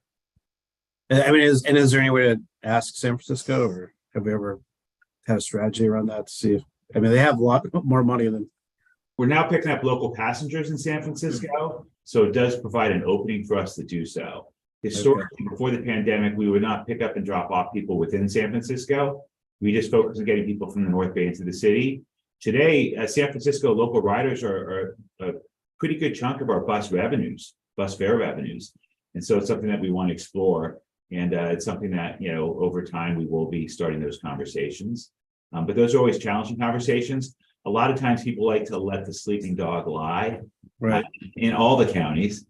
I mean, is there any way to ask San Francisco, or have we ever had a strategy around that to see if, I mean, they have a lot more money than. We're now picking up local passengers in San Francisco, so it does provide an opening for us to do so. Historically, before the pandemic, we would not pick up and drop off people within San Francisco. We just focus on getting people from the North Bay into the city. Today, San Francisco local riders are a pretty good chunk of our bus fare revenues. And so it's something that we want to explore. And it's something that, over time, we will be starting those conversations. But those are always challenging conversations. A lot of times people like to let the sleeping dog lie, right, in all the counties,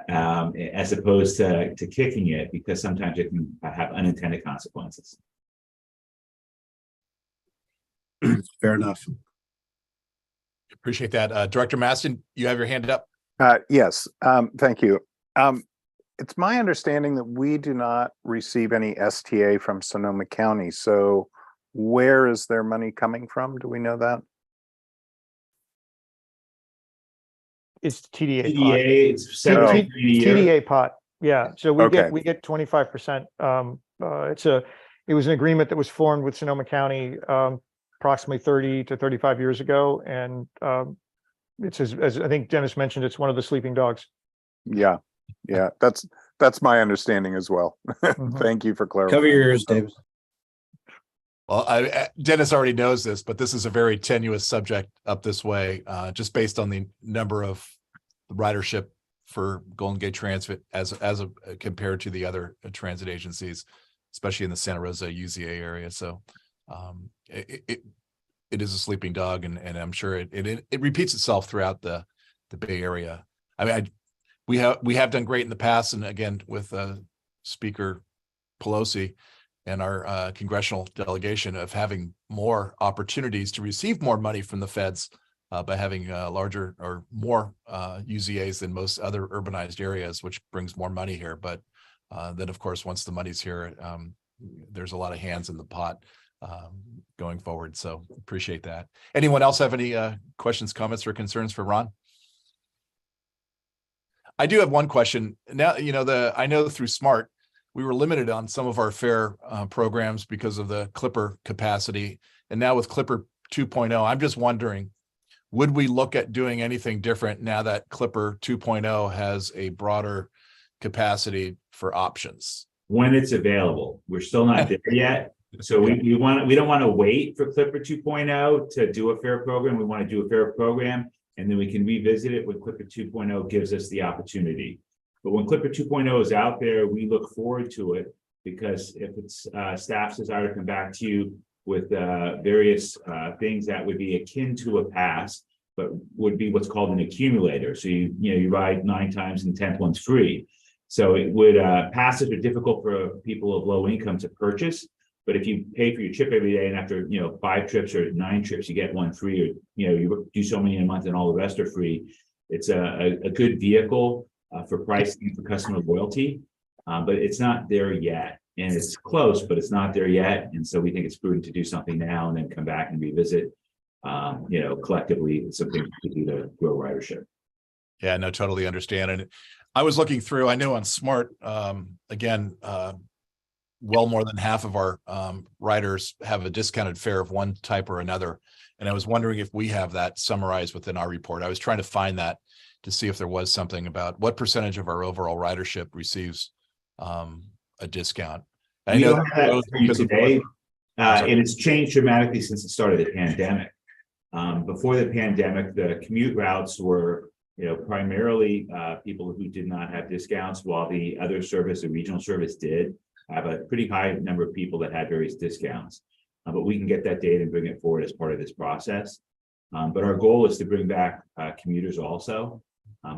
as opposed to kicking it, because sometimes it can have unintended consequences. Fair enough. Appreciate that. Director Maston, you have your hand up. Yes, thank you. It's my understanding that we do not receive any STA from Sonoma County. So where is their money coming from? Do we know that? It's TDA. TDA, it's 7 TDA pot. Yeah. So we Okay. get 25%. It was an agreement that was formed with Sonoma County approximately 30 to 35 years ago. And it's as I think Dennis mentioned, it's one of the sleeping dogs. Yeah. That's my understanding as well. Thank you for clarifying. Cover your ears, David. Well, Dennis already knows this, but this is a very tenuous subject up this way, just based on the number of ridership for Golden Gate Transit as compared to the other transit agencies, especially in the Santa Rosa UZA area. So it is a sleeping dog, and I'm sure it repeats itself throughout the Bay Area. I mean, we have done great in the past, and again with Speaker Pelosi and our congressional delegation of having more opportunities to receive more money from the feds by having larger or more UZAs than most other urbanized areas, which brings more money here. But then, of course, once the money's here, there's a lot of hands in the pot going forward. So appreciate that. Anyone else have any questions, comments, or concerns for Ron? I do have one question. Now, I know through SMART, we were limited on some of our fare programs because of the Clipper capacity. And now with Clipper 2.0, I'm just wondering, would we look at doing anything different now that Clipper 2.0 has a broader capacity for options? When it's available. We're still not there yet. So we don't want to wait for Clipper 2.0 to do a fare program. We want to do a fare program, and then we can revisit it when Clipper 2.0 gives us the opportunity. But when Clipper 2.0 is out there, we look forward to it, because if it's staff's desire to come back to you with various things that would be akin to a pass, but would be what's called an accumulator. So you ride 9 times and the 10th one's free. So it would passes are difficult for people of low income to purchase. But if you pay for your trip every day, and after 5 trips or 9 trips, you get 1 free, or you do so many in a month and all the rest are free. It's a good vehicle for pricing, for customer loyalty, but it's not there yet. and it's close, but it's not there yet. And so we think it's prudent to do something now and then come back and revisit, collectively something to do to grow ridership. Yeah, no, totally understand. And I was looking through, I know on Smart, again, well more than half of our riders have a discounted fare of one type or another. And I was wondering if we have that summarized within our report. I was trying to find that to see if there was something about what percentage of our overall ridership receives a discount. And We I know don't have that for you today, and it's changed dramatically since the start of the pandemic. Before the pandemic, the commute routes were, primarily people who did not have discounts, while the other service, the regional service, did have a pretty high number of people that had various discounts. But we can get that data and bring it forward as part of this process. But our goal is to bring back commuters also.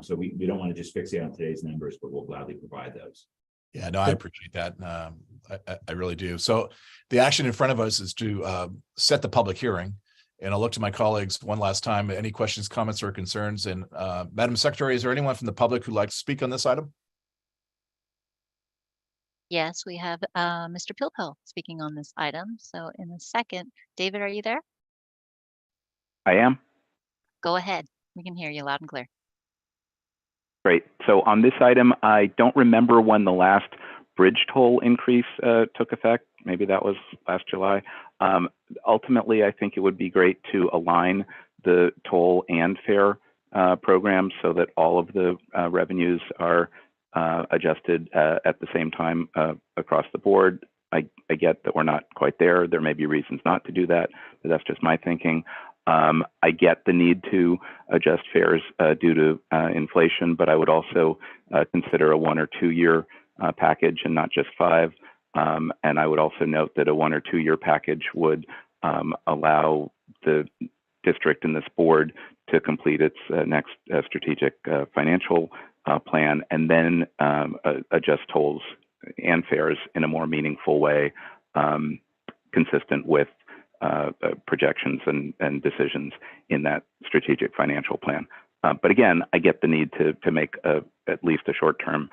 So we don't want to just fixate on today's numbers, but we'll gladly provide those. Yeah, no, I appreciate that. I really do. So the action in front of us is to set the public hearing. And I'll look to my colleagues one last time. Any questions, comments, or concerns? And Madam Secretary, is there anyone from the public who'd like to speak on this item? Yes, we have Mr. Pilpel speaking on this item. So in a second, David, are you there? I am. Go ahead. We can hear you loud and clear. Great. So on this item, I don't remember when the last bridge toll increase took effect. Maybe that was last July. Ultimately, I think it would be great to align the toll and fare programs so that all of the revenues are adjusted at the same time across the board. I get that we're not quite there. There may be reasons not to do that, but that's just my thinking. I get the need to adjust fares due to inflation, but I would also consider a 1 or 2 year package and not just 5. And I would also note that a 1 or 2 year package would allow the district and this board to complete its next strategic financial plan, and then adjust tolls and fares in a more meaningful way, consistent with projections and decisions in that strategic financial plan. But again, I get the need to make at least a short-term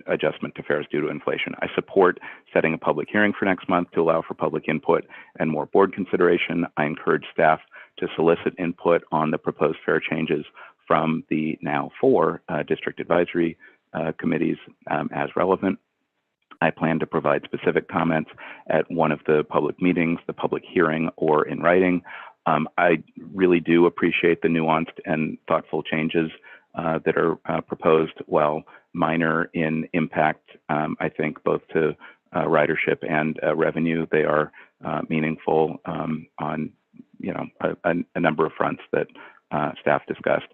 adjustment to fares due to inflation. I support setting a public hearing for next month to allow for public input and more board consideration. I encourage staff to solicit input on the proposed fare changes from the now 4 district advisory committees as relevant. I plan to provide specific comments at one of the public meetings, the public hearing, or in writing. I really do appreciate the nuanced and thoughtful changes that are proposed. While minor in impact, I think both to ridership and revenue, they are meaningful on a number of fronts that staff discussed.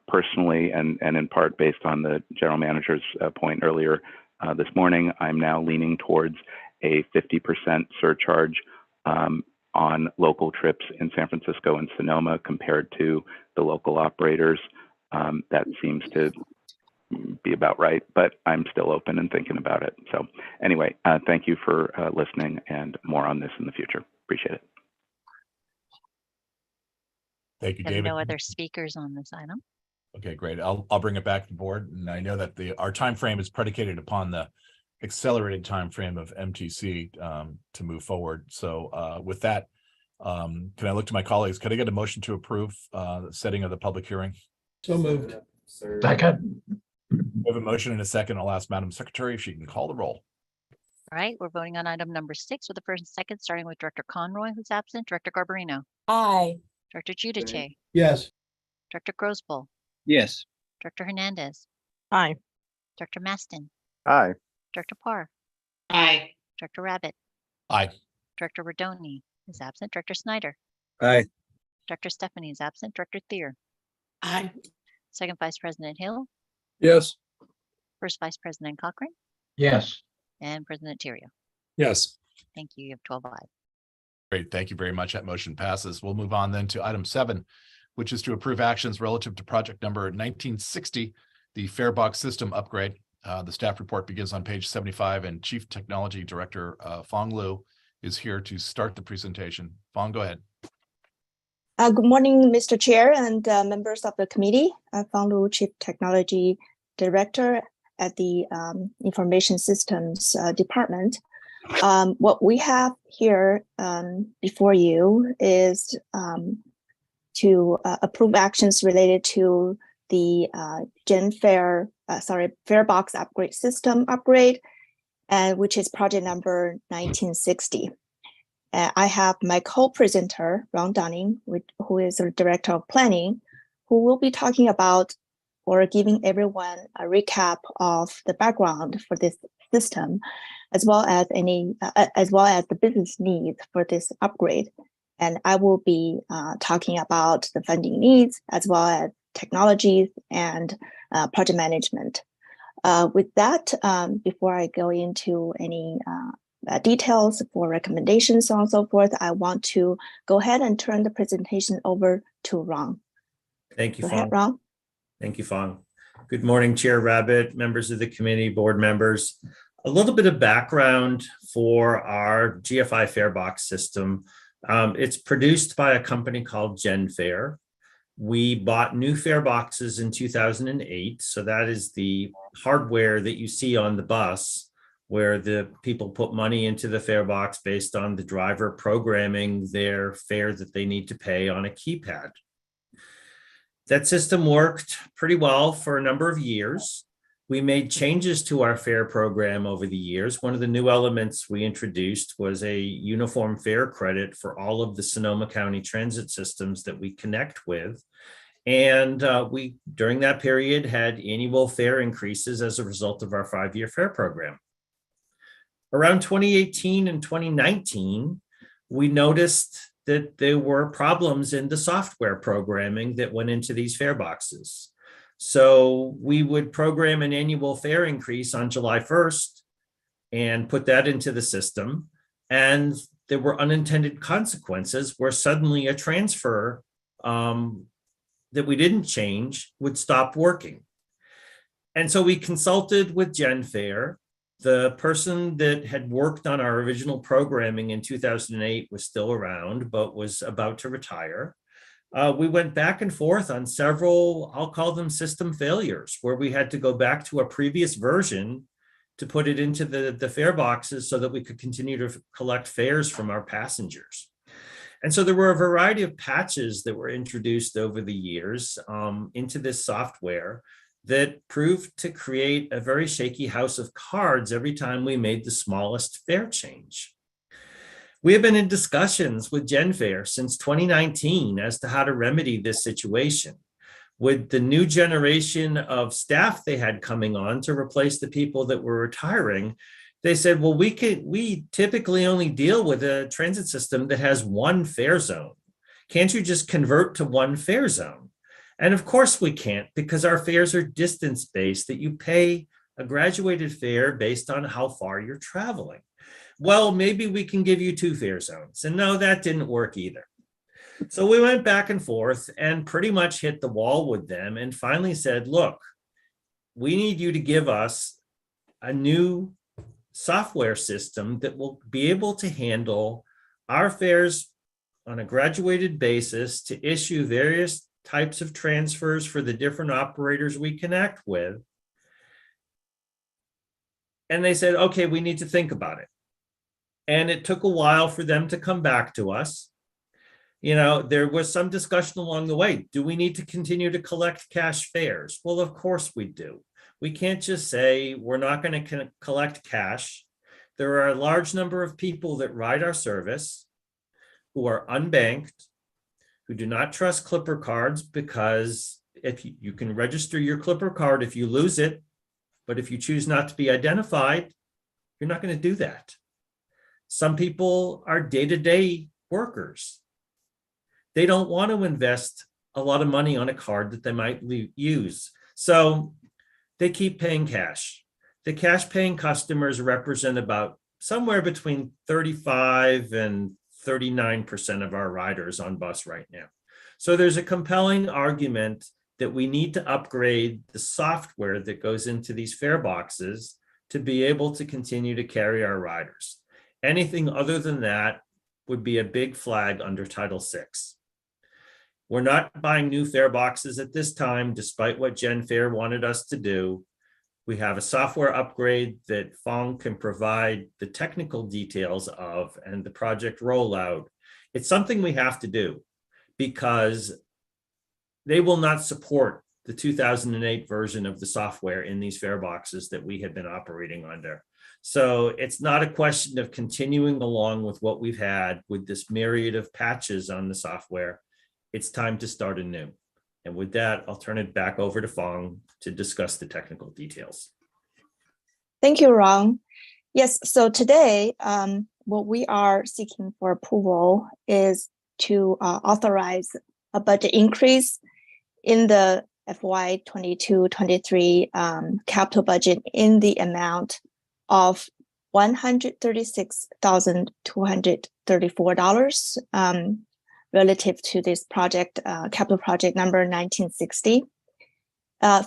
Personally, and in part based on the general manager's point earlier this morning, I'm now leaning towards a 50% surcharge on local trips in San Francisco and Sonoma compared to the local operators. That seems to be about right, but I'm still open and thinking about it. So anyway, thank you for listening, and more on this in the future. Appreciate it. Thank you, Have David. no other speakers on this item. Okay, great. I'll bring it back to the board, and I know that our time frame is predicated upon the accelerated time frame of MTC to move forward. So with that, can I look to my colleagues? Could I get a motion to approve the setting of the public hearing? So moved. Second. We have a motion and a second. I'll ask Madam Secretary if she can call the roll. All right, we're voting on item number 6 with the first and second, starting with Director Conroy, who's absent, Director Garbarino, Aye. Director Giudice, Yes. Director Grosboll, Yes. Director Hernandez, Aye. Director Maston, Aye. Director Parr, Aye. Director Rabbit, Aye. Director Rodoni is absent, Director Snyder, Aye. Director Stephanie is absent, Director Thier, Aye. Second Vice President Hill, Yes. First Vice President Cochran, Yes. and President Terrio. Yes. Thank you. You have 12 ayes. Great. Thank you very much. That motion passes. We'll move on then to item 7, which is to approve actions relative to project number 1960, the fare box system upgrade. The staff report begins on page 75, and Chief Technology Director Fong Liu is here to start the presentation. Fong, go ahead. Good morning, Mr. Chair and members of the committee. Fong Liu, Chief Technology Director. at the Information Systems Department. What we have here before you is to approve actions related to the Farebox upgrade system upgrade, which is project number 1960. I have my co-presenter, Ron Dunning, who is the Director of Planning, who will be talking about or giving everyone a recap of the background for this system, as well as the business needs for this upgrade. And I will be talking about the funding needs, as well as technologies and project management. With that, before I go into any details for recommendations and so forth, I want to go ahead and turn the presentation over to Ron. Thank you, Go ahead, Fong. Ron. Thank you, Fong. Good morning, Chair Rabbit, members of the committee, board members. A little bit of background for our GFI Farebox system. It's produced by a company called GenFair. We bought new fare boxes in 2008. So that is the hardware that you see on the bus, where the people put money into the fare box based on the driver programming their fare that they need to pay on a keypad. That system worked pretty well for a number of years. We made changes to our fare program over the years. One of the new elements we introduced was a uniform fare credit for all of the Sonoma County transit systems that we connect with. And we, during that period, had annual fare increases as a result of our 5-year fare program. Around 2018 and 2019, we noticed that there were problems in the software programming that went into these fare boxes. So we would program an annual fare increase on July 1st and put that into the system. And there were unintended consequences where suddenly a transfer that we didn't change would stop working. And so we consulted with GenFair. The person that had worked on our original programming in 2008 was still around, but was about to retire. We went back and forth on several, I'll call them system failures, where we had to go back to a previous version to put it into the fare boxes so that we could continue to collect fares from our passengers. And so there were a variety of patches that were introduced over the years into this software that proved to create a very shaky house of cards every time we made the smallest fare change. We have been in discussions with GenFair since 2019 as to how to remedy this situation. With the new generation of staff they had coming on to replace the people that were retiring, they said, well, we typically only deal with a transit system that has one fare zone. Can't you just convert to one fare zone? And of course we can't, because our fares are distance-based, that you pay a graduated fare based on how far you're traveling. Well, maybe we can give you 2 fare zones. And no, that didn't work either. So we went back and forth and pretty much hit the wall with them and finally said, look, we need you to give us a new software system that will be able to handle our fares on a graduated basis to issue various types of transfers for the different operators we connect with. And they said, okay, we need to think about it. And it took a while for them to come back to us. You know, there was some discussion along the way. Do we need to continue to collect cash fares? Well, of course we do. We can't just say we're not going to collect cash. There are a large number of people that ride our service who are unbanked, who do not trust Clipper cards, because if you can register your Clipper card if you lose it, but if you choose not to be identified, you're not going to do that. Some people are day-to-day workers. They don't want to invest a lot of money on a card that they might use. So they keep paying cash. The cash paying customers represent about somewhere between 35 and 39% of our riders on bus right now. So there's a compelling argument that we need to upgrade the software that goes into these fare boxes to be able to continue to carry our riders. Anything other than that would be a big flag under Title VI. We're not buying new fare boxes at this time, despite what GenFair wanted us to do. We have a software upgrade that Fong can provide the technical details of and the project rollout. It's something we have to do because they will not support the 2008 version of the software in these fare boxes that we have been operating under. So it's not a question of continuing along with what we've had with this myriad of patches on the software. It's time to start anew. And with that, I'll turn it back over to Fong to discuss the technical details. Thank you, Ron. Yes, so today, what we are seeking for approval is to authorize a budget increase in the FY 22-23 capital budget in the amount of $136,234 relative to this project, capital project number 1960,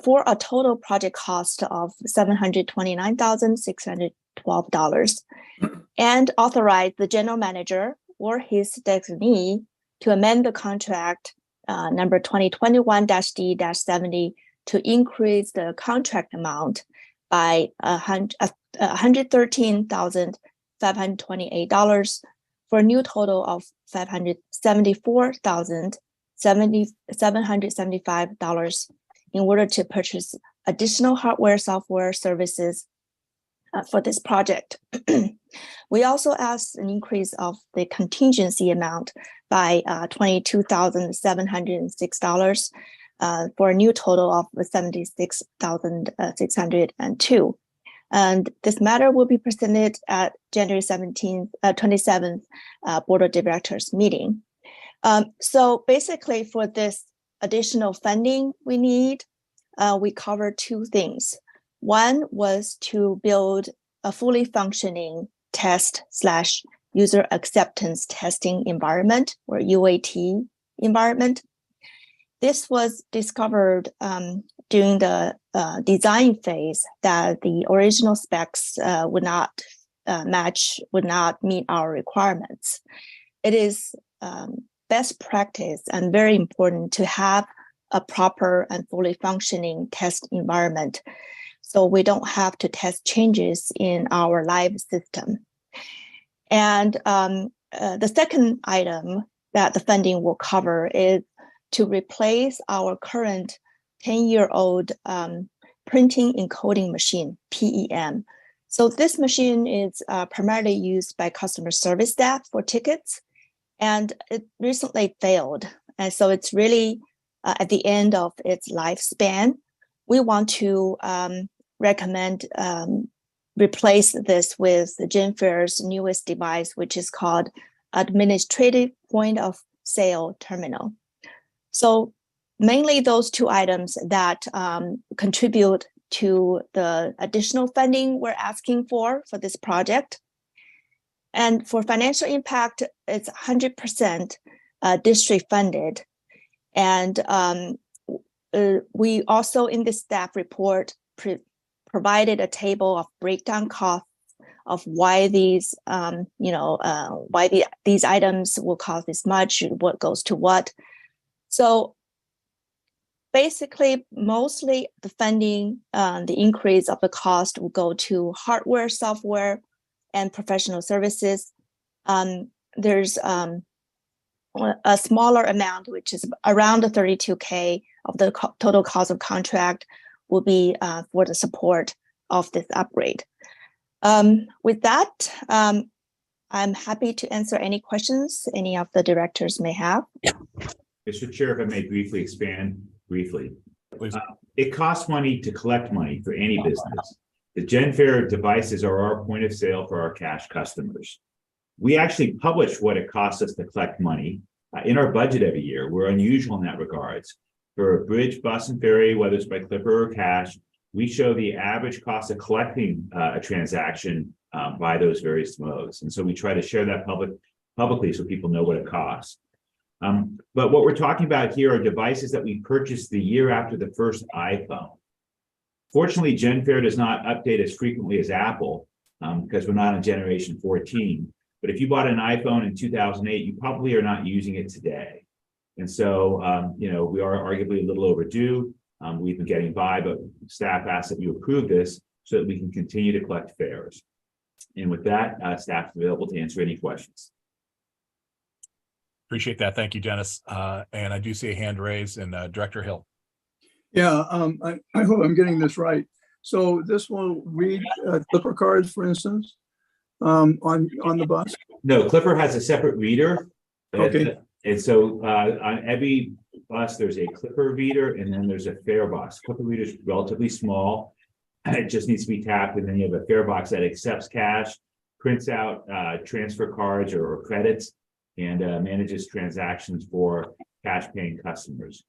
for a total project cost of $729,612, and authorize the general manager or his designee to amend the contract number 2021-D-70 to increase the contract amount by $113,528 for a new total of $574,775 in order to purchase additional hardware, software, services for this project. We also asked an increase of the contingency amount by $22,706 for a new total of $76,602. And this matter will be presented at January 27th Board of Directors meeting. So basically for this additional funding we need, we covered two things. One was to build a fully functioning test/user acceptance testing environment, or UAT environment. This was discovered during the design phase that the original specs would not meet our requirements. It is best practice and very important to have a proper and fully functioning test environment, so we don't have to test changes in our live system. And the second item that the funding will cover is to replace our current 10-year-old printing encoding machine, PEM. So this machine is primarily used by customer service staff for tickets, and it recently failed. And so it's really at the end of its lifespan. We want to recommend replace this with GenFair's newest device, which is called Administrative Point of Sale Terminal. So mainly those two items that contribute to the additional funding we're asking for this project. And for financial impact, it's 100% district funded. And we also in the staff report provided a table of breakdown costs of why these, these items will cost this much, what goes to what. So basically, mostly the funding, the increase of the cost will go to hardware, software, and professional services. There's a smaller amount, which is around the $32K of the total cost of contract, will be for the support of this upgrade. With that, I'm happy to answer any questions any of the directors may have. Mr. Chair, if I may briefly expand briefly. Please. It costs money to collect money for any business. The GenFair devices are our point of sale for our cash customers. We actually publish what it costs us to collect money in our budget every year. We're unusual in that regards. For a bridge, bus, and ferry, whether it's by Clipper or cash, we show the average cost of collecting a transaction by those various modes. And so we try to share that publicly so people know what it costs. But what we're talking about here are devices that we purchased the year after the first iPhone. Fortunately, GenFair does not update as frequently as Apple because we're not on generation 14. But if you bought an iPhone in 2008, you probably are not using it today. And so, we are arguably a little overdue. We've been getting by, but staff asks that you approve this so that we can continue to collect fares. And with that, staff is available to answer any questions. Appreciate that. Thank you, Dennis. And I do see a hand raised, and Director Hill. Yeah, I hope I'm getting this right. So this will read Clipper cards, for instance, on the bus? No, Clipper has a separate reader. Okay. And so on every bus, there's a Clipper reader, and then there's a fare box. Clipper reader is relatively small. It just needs to be tapped, and then you have a fare box that accepts cash, prints out transfer cards or credits, and manages transactions for cash paying customers.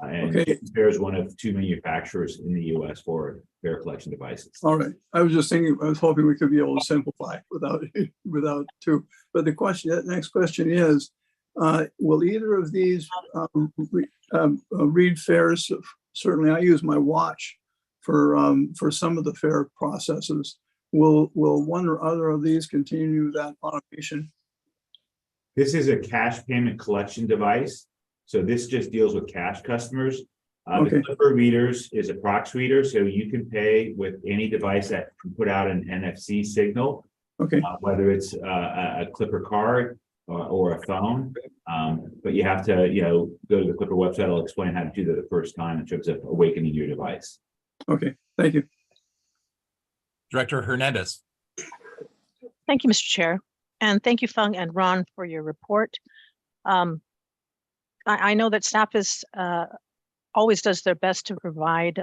And Okay. Fare is one of 2 manufacturers in the U.S. for fare collection devices. All right. I was hoping we could be able to simplify without two. But the next question is, will either of these read fares? Certainly, I use my watch for some of the fare processes. Will one or other of these continue that automation? This is a cash payment collection device. So this just deals with cash customers. Okay. The Clipper readers is a prox reader, so you can pay with any device that can put out an NFC signal. Okay. Whether it's a Clipper card or a phone, but you have to, go to the Clipper website. I'll explain how to do that the first time in terms of awakening your device. Okay, thank you. Director Hernandez. Thank you, Mr. Chair. And thank you, Fung and Ron, for your report. I know that staff always does their best to provide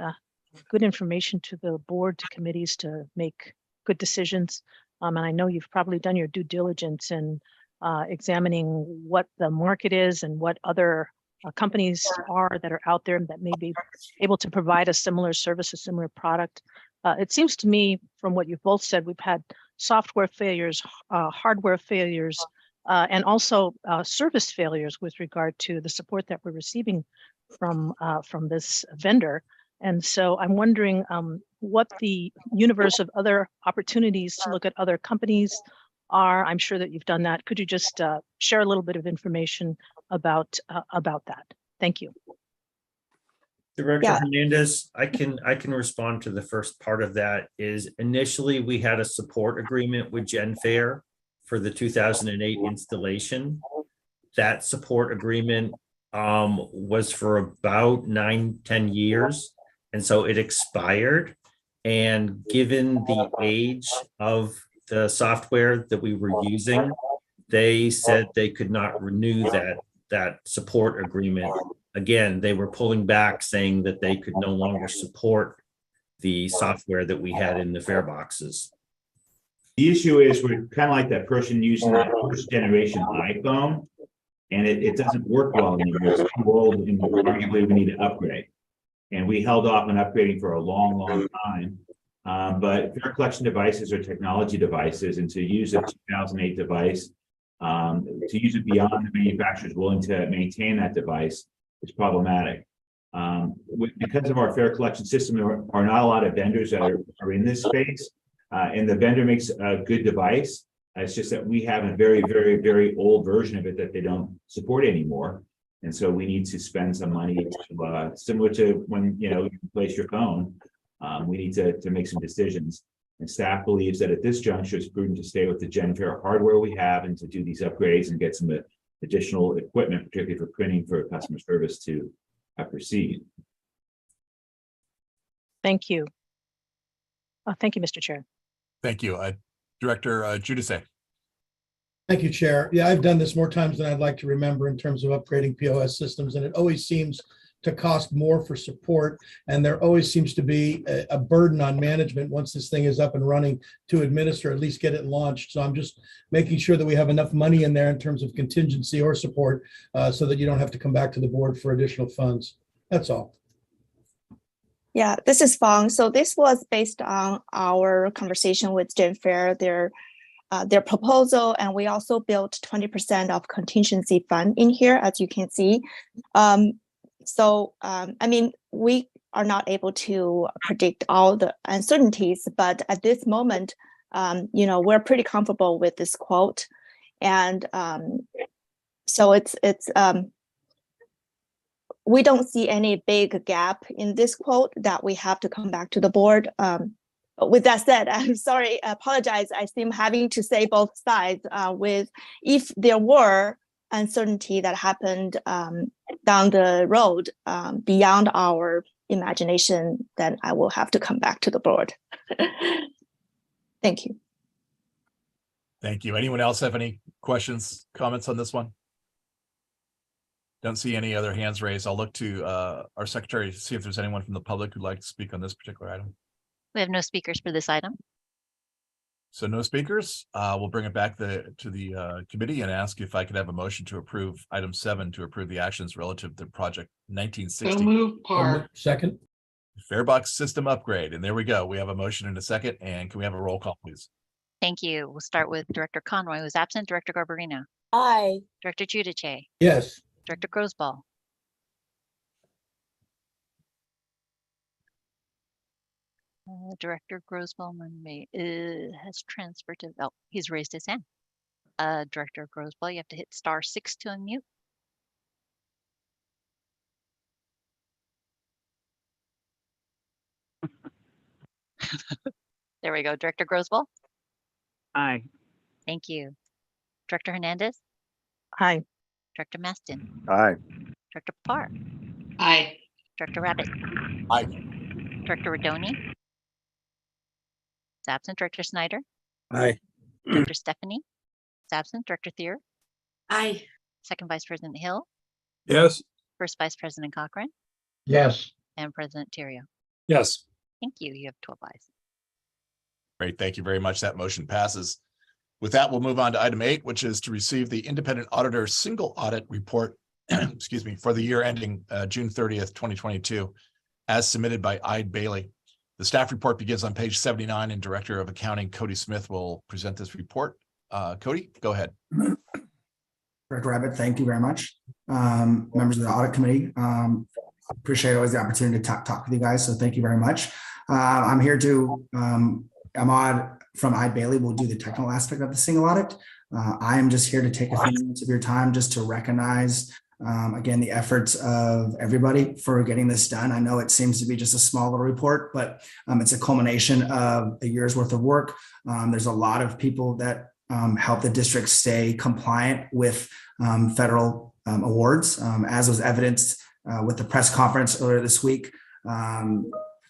good information to the board, to committees, to make good decisions. And I know you've probably done your due diligence in examining what the market is and what other companies are that are out there that may be able to provide a similar service, a similar product. It seems to me, from what you've both said, we've had software failures, hardware failures, and also service failures with regard to the support that we're receiving from this vendor. And so I'm wondering what the universe of other opportunities to look at other companies are. I'm sure that you've done that. Could you just share a little bit of information about that? Thank you. Director Yeah. Hernandez, I can respond to the first part of that. Is initially we had a support agreement with GenFair for the 2008 installation. That support agreement was for about 9-10 years, and so it expired. And given the age of the software that we were using, they said they could not renew that support agreement. Again, they were pulling back, saying that they could no longer support the software that we had in the fare boxes. The issue is we're kind of like that person using that first generation iPhone, and it doesn't work well anymore. It's too old, and arguably we need to upgrade. And we held off on upgrading for a long, long time. But fare collection devices are technology devices, and to use a 2008 device, to use it beyond the manufacturer's willing to maintain that device is problematic. Because of our fare collection system, there are not a lot of vendors that are in this space, and the vendor makes a good device. It's just that we have a very, very, very old version of it that they don't support anymore. And so we need to spend some money to, similar to when you replace your phone, we need to make some decisions. And staff believes that at this juncture, it's prudent to stay with the GenFair hardware we have and to do these upgrades and get some additional equipment, particularly for printing for customer service to proceed. Thank you. Thank you, Mr. Chair. Thank you. Director Giudice. Thank you, Chair. Yeah, I've done this more times than I'd like to remember in terms of upgrading POS systems, and it always seems to cost more for support, and there always seems to be a burden on management once this thing is up and running to administer, at least get it launched. So I'm just making sure that we have enough money in there in terms of contingency or support so that you don't have to come back to the board for additional funds. That's all. Yeah, this is Fang. So this was based on our conversation with GenFair, their proposal, and we also built 20% of contingency fund in here, as you can see. I mean, we are not able to predict all the uncertainties, but at this moment, we're pretty comfortable with this quote, and so we don't see any big gap in this quote that we have to come back to the board. But with that said, I'm sorry, I apologize. I seem having to say both sides with if there were uncertainty that happened down the road beyond our imagination, then I will have to come back to the board. Thank you. Thank you. Anyone else have any questions, comments on this one? Don't see any other hands raised. I'll look to our secretary to see if there's anyone from the public who'd like to speak on this particular item. We have no speakers for this item. So no speakers. We'll bring it back to the committee and ask if I could have a motion to approve item 7 to approve the actions relative to project 1960. So move, Par. Second. Farebox system upgrade. And there we go. We have a motion and a second. And can we have a roll call, please? Thank you. We'll start with Director Conroy, who's absent. Director Garbarino. Aye. Director Giudice. Yes. Director Grosball. Director Grosball has transferred to, oh, he's raised his hand. Director Grosball, you have to hit *6 to unmute. There we go. Director Grosball. Aye. Thank you. Director Hernandez. Aye. Director Maston. Aye. Director Parr. Aye. Director Rabbit. Aye. Director Rodoni. Is absent. Director Snyder. Aye. Director Stephanie. Is absent. Director Thier. Aye. Second Vice President Hill. Yes. First Vice President Cochran. Yes. And President Terrio. Yes. Thank you. You have 12 ayes. Great. Thank you very much. That motion passes. With that, we'll move on to item 8, which is to receive the independent auditor's single audit report, excuse me, for the year ending June 30th, 2022, as submitted by Ide Bailey. The staff report begins on page 79, and Director of Accounting Cody Smith will present this report. Cody, go ahead. Director Rabbit, thank you very much. Members of the audit committee, appreciate always the opportunity to talk with you guys. So thank you very much. I'm here to, Ahmad from Ide Bailey will do the technical aspect of the single audit. I am just here to take a few minutes of your time just to recognize, again, the efforts of everybody for getting this done. I know it seems to be just a small little report, but it's a culmination of a year's worth of work. There's a lot of people that help the district stay compliant with federal awards, as was evidenced with the press conference earlier this week.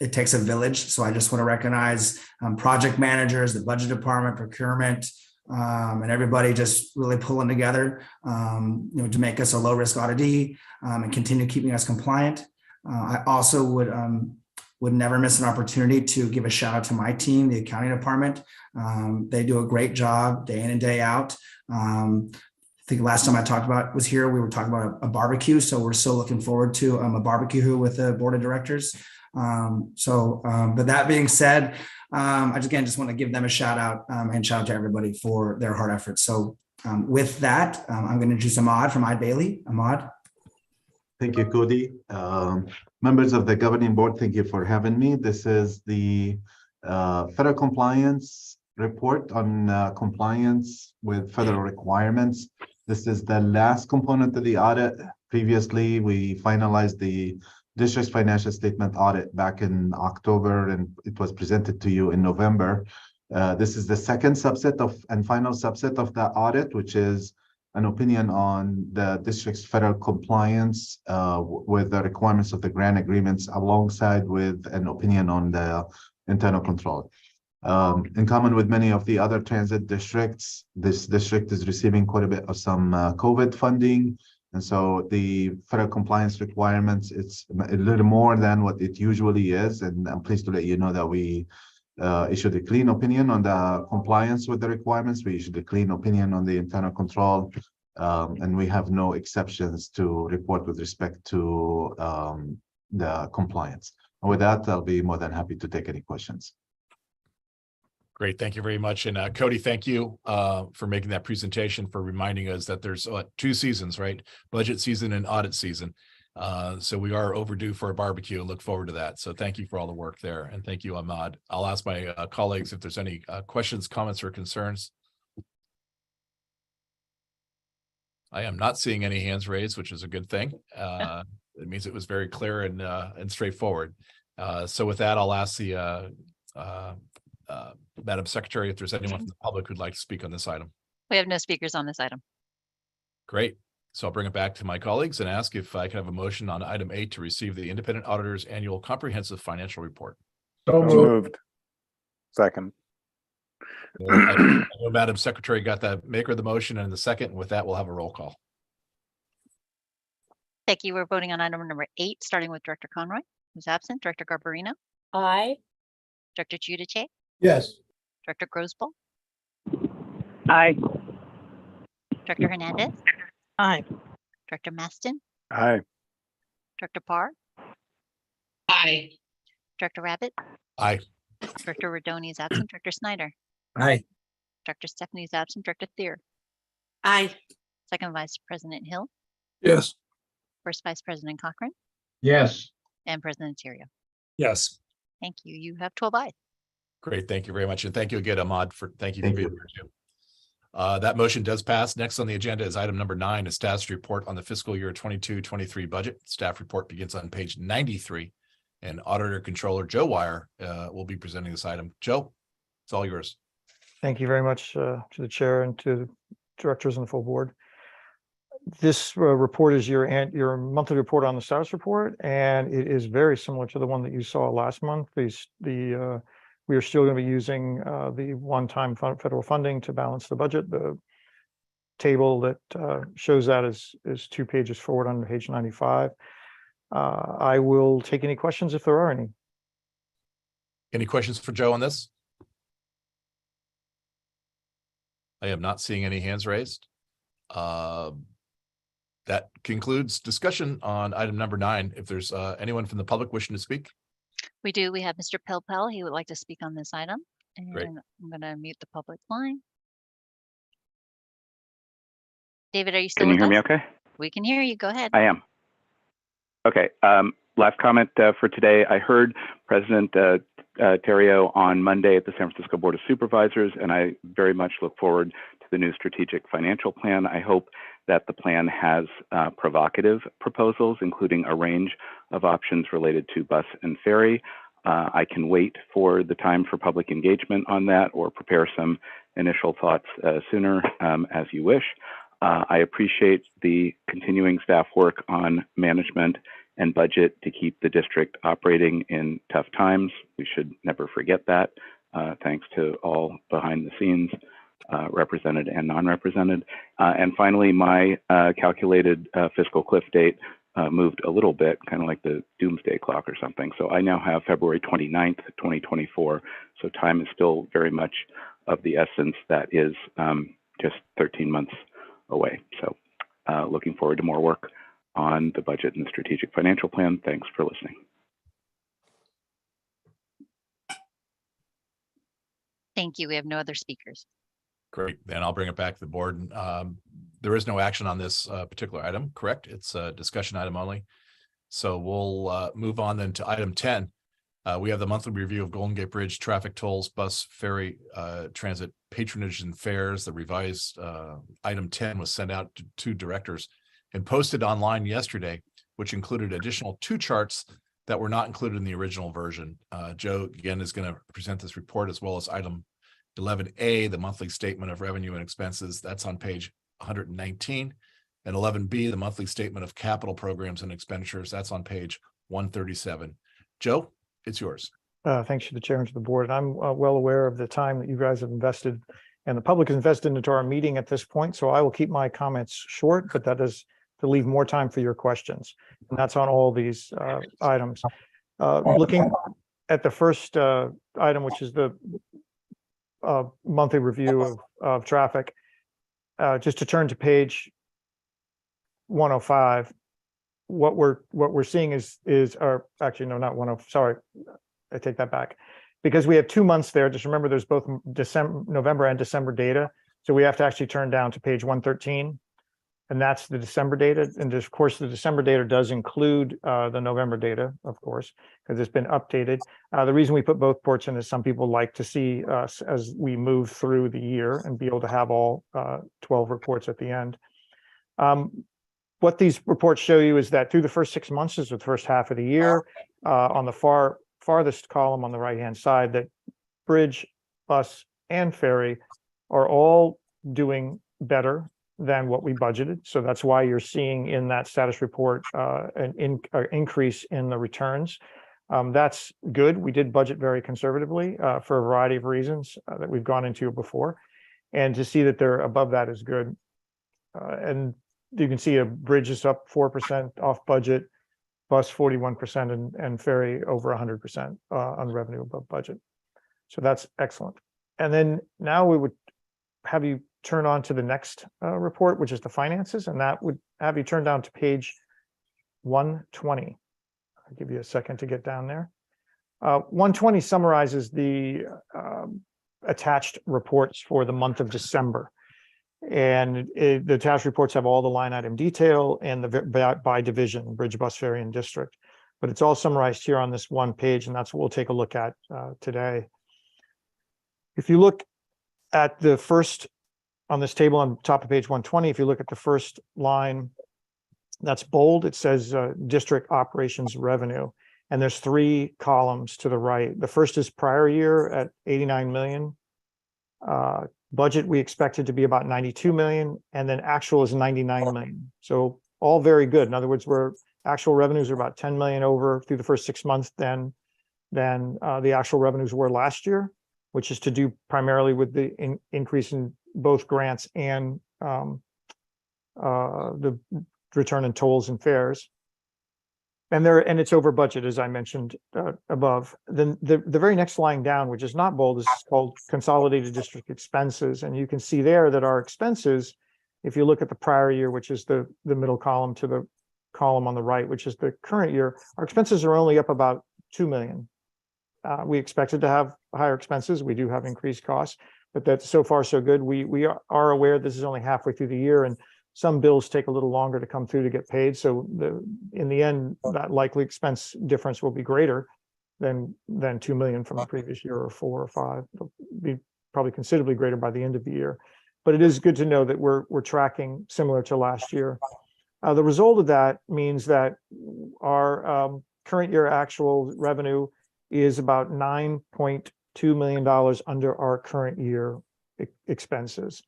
It takes a village. So I just want to recognize project managers, the budget department, procurement, and everybody just really pulling together, to make us a low risk auditee and continue keeping us compliant. I also would never miss an opportunity to give a shout out to my team, the accounting department. They do a great job day in and day out. I think last time I talked about was here, we were talking about a barbecue. So we're still looking forward to a barbecue with the board of directors. But that being said, I just want to give them a shout out and shout out to everybody for their hard efforts. So with that, I'm going to introduce Ahmad from Ide Bailey. Ahmad. Thank you, Cody. Members of the governing board, thank you for having me. This is the federal compliance report on compliance with federal requirements. This is the last component of the audit. Previously, we finalized the district's financial statement audit back in October, and it was presented to you in November. This is the second subset and final subset of the audit, which is an opinion on the district's federal compliance with the requirements of the grant agreements, alongside with an opinion on the internal control. In common with many of the other transit districts, this district is receiving quite a bit of some COVID funding. And so the federal compliance requirements, it's a little more than what it usually is. And I'm pleased to let you know that we issued a clean opinion on the compliance with the requirements. We issued a clean opinion on the internal control. And we have no exceptions to report with respect to the compliance. And with that, I'll be more than happy to take any questions. Great. Thank you very much. And Cody, thank you for making that presentation, for reminding us that there's 2 seasons, right? Budget season and audit season. So we are overdue for a barbecue. Look forward to that. So thank you for all the work there. And thank you, Ahmad. I'll ask my colleagues if there's any questions, comments, or concerns. I am not seeing any hands raised, which is a good thing. it means it was very clear and straightforward. So with that, I'll ask the Madam Secretary if there's anyone from the public who'd like to speak on this item. We have no speakers on this item. Great. So I'll bring it back to my colleagues and ask if I can have a motion on item 8 to receive the Independent Auditor's Annual Comprehensive Financial Report. So moved. Second. I know Madam Secretary got the maker of the motion and the second. With that, we'll have a roll call. Thank you. We're voting on item number 8, starting with Director Conroy, who's absent. Director Garbarino. Aye. Director Giudice. Yes. Director Grosboll. Aye. Director Hernandez. Aye. Director Maston. Aye. Director Parr. Aye. Director Rabbit. Aye. Director Rodoni is absent. Director Snyder. Aye. Director Stephanie is absent. Director Thier. Aye. Second Vice President Hill. Yes. First Vice President Cochran. Yes. And President Serio. Yes. Thank you. You have 12 ayes. Great. Thank you very much. And thank you again, Ahmad, thank you for Thank being you. here too. That motion does pass. Next on the agenda is item number 9, a status report on the fiscal year 22-23 budget. Staff report begins on page 93, and Auditor Controller Joe Wire will be presenting this item. Joe, it's all yours. Thank you very much to the chair and to the directors and the full board. This report is your monthly report on the status report, and it is very similar to the one that you saw last month. We are still going to be using the one-time federal funding to balance the budget. The table that shows that is 2 pages forward on page 95. I will take any questions if there are any. Any questions for Joe on this? I am not seeing any hands raised. That concludes discussion on item number 9. If there's anyone from the public wishing to speak. We do. We have Mr. Pelpel. He would like to speak on this item. And Great. I'm going to mute the public line. David, are you still Can you with hear us? me okay? We can hear you. Go ahead. I am. Okay. Last comment for today. I heard President Terrio on Monday at the San Francisco Board of Supervisors, and I very much look forward to the new strategic financial plan. I hope that the plan has provocative proposals, including a range of options related to bus and ferry. I can wait for the time for public engagement on that or prepare some initial thoughts sooner as you wish. I appreciate the continuing staff work on management and budget to keep the district operating in tough times. We should never forget that. Thanks to all behind the scenes, represented and non-represented. And finally, my calculated fiscal cliff date moved a little bit, kind of like the doomsday clock or something. So I now have February 29th, 2024. So time is still very much of the essence. That is just 13 months away. So looking forward to more work on the budget and the strategic financial plan. Thanks for listening. Thank you. We have no other speakers. Great. Then I'll bring it back to the board. There is no action on this particular item, correct? It's a discussion item only. So we'll move on then to item 10. We have the monthly review of Golden Gate Bridge traffic tolls, bus, ferry, transit patronage and fares. The revised item 10 was sent out to 2 directors and posted online yesterday, which included additional 2 charts that were not included in the original version. Joe, again, is going to present this report as well as item 11A, the monthly statement of revenue and expenses. That's on page 119. And 11B, the monthly statement of capital programs and expenditures. That's on page 137. Joe, it's yours. Thanks to the chair and to the board. I'm well aware of the time that you guys have invested and the public has invested into our meeting at this point. So I will keep my comments short, but that is to leave more time for your questions. And that's on all these items. Looking at the first item, which is the monthly review of traffic, just to turn to page 105, what we're seeing is or actually no, not 105, sorry, I take that back, because we have 2 months there. Just remember there's both November and December data, so we have to actually turn down to page 113, and that's the December data. And of course the December data does include the November data, of course, because it's been updated. The reason we put both reports in is some people like to see us as we move through the year and be able to have all 12 reports at the end. what these reports show you is that through the first 6 months, is the first half of the year, on the farthest column on the right-hand side, that bridge, bus, and ferry are all doing better than what we budgeted. So that's why you're seeing in that status report an increase in the returns. That's good. We did budget very conservatively for a variety of reasons that we've gone into before. And to see that they're above that is good. And you can see a bridge is up 4% off budget, bus 41%, and ferry over 100% on revenue above budget. So that's excellent. And then now we would have you turn on to the next report, which is the finances, and that would have you turn down to page 120. I'll give you a second to get down there. 120 summarizes the attached reports for the month of December. And the attached reports have all the line item detail and the by division, bridge, bus, ferry, and district. But it's all summarized here on this one page, and that's what we'll take a look at today. If you look at the first, on this table on top of page 120, if you look at the first line, that's bold. It says district operations revenue. And there's 3 columns to the right. The first is prior year at 89 million. Budget we expected to be about 92 million, and then actual is 99 million. So all very good. In other words, actual revenues are about 10 million over through the first 6 months than the actual revenues were last year, which is to do primarily with the increase in both grants and the return in tolls and fares. And it's over budget, as I mentioned above. Then the very next line down, which is not bold, is called consolidated district expenses. And you can see there that our expenses, if you look at the prior year, which is the middle column, to the column on the right, which is the current year, our expenses are only up about 2 million. We expected to have higher expenses. We do have increased costs, but that's so far so good. We are aware this is only halfway through the year, and some bills take a little longer to come through to get paid. So in the end, that likely expense difference will be greater than 2 million from the previous year, or 4 or 5. It'll be probably considerably greater by the end of the year. But it is good to know that we're tracking similar to last year. The result of that means that our current year actual revenue is about $9.2 million under our current year expenses.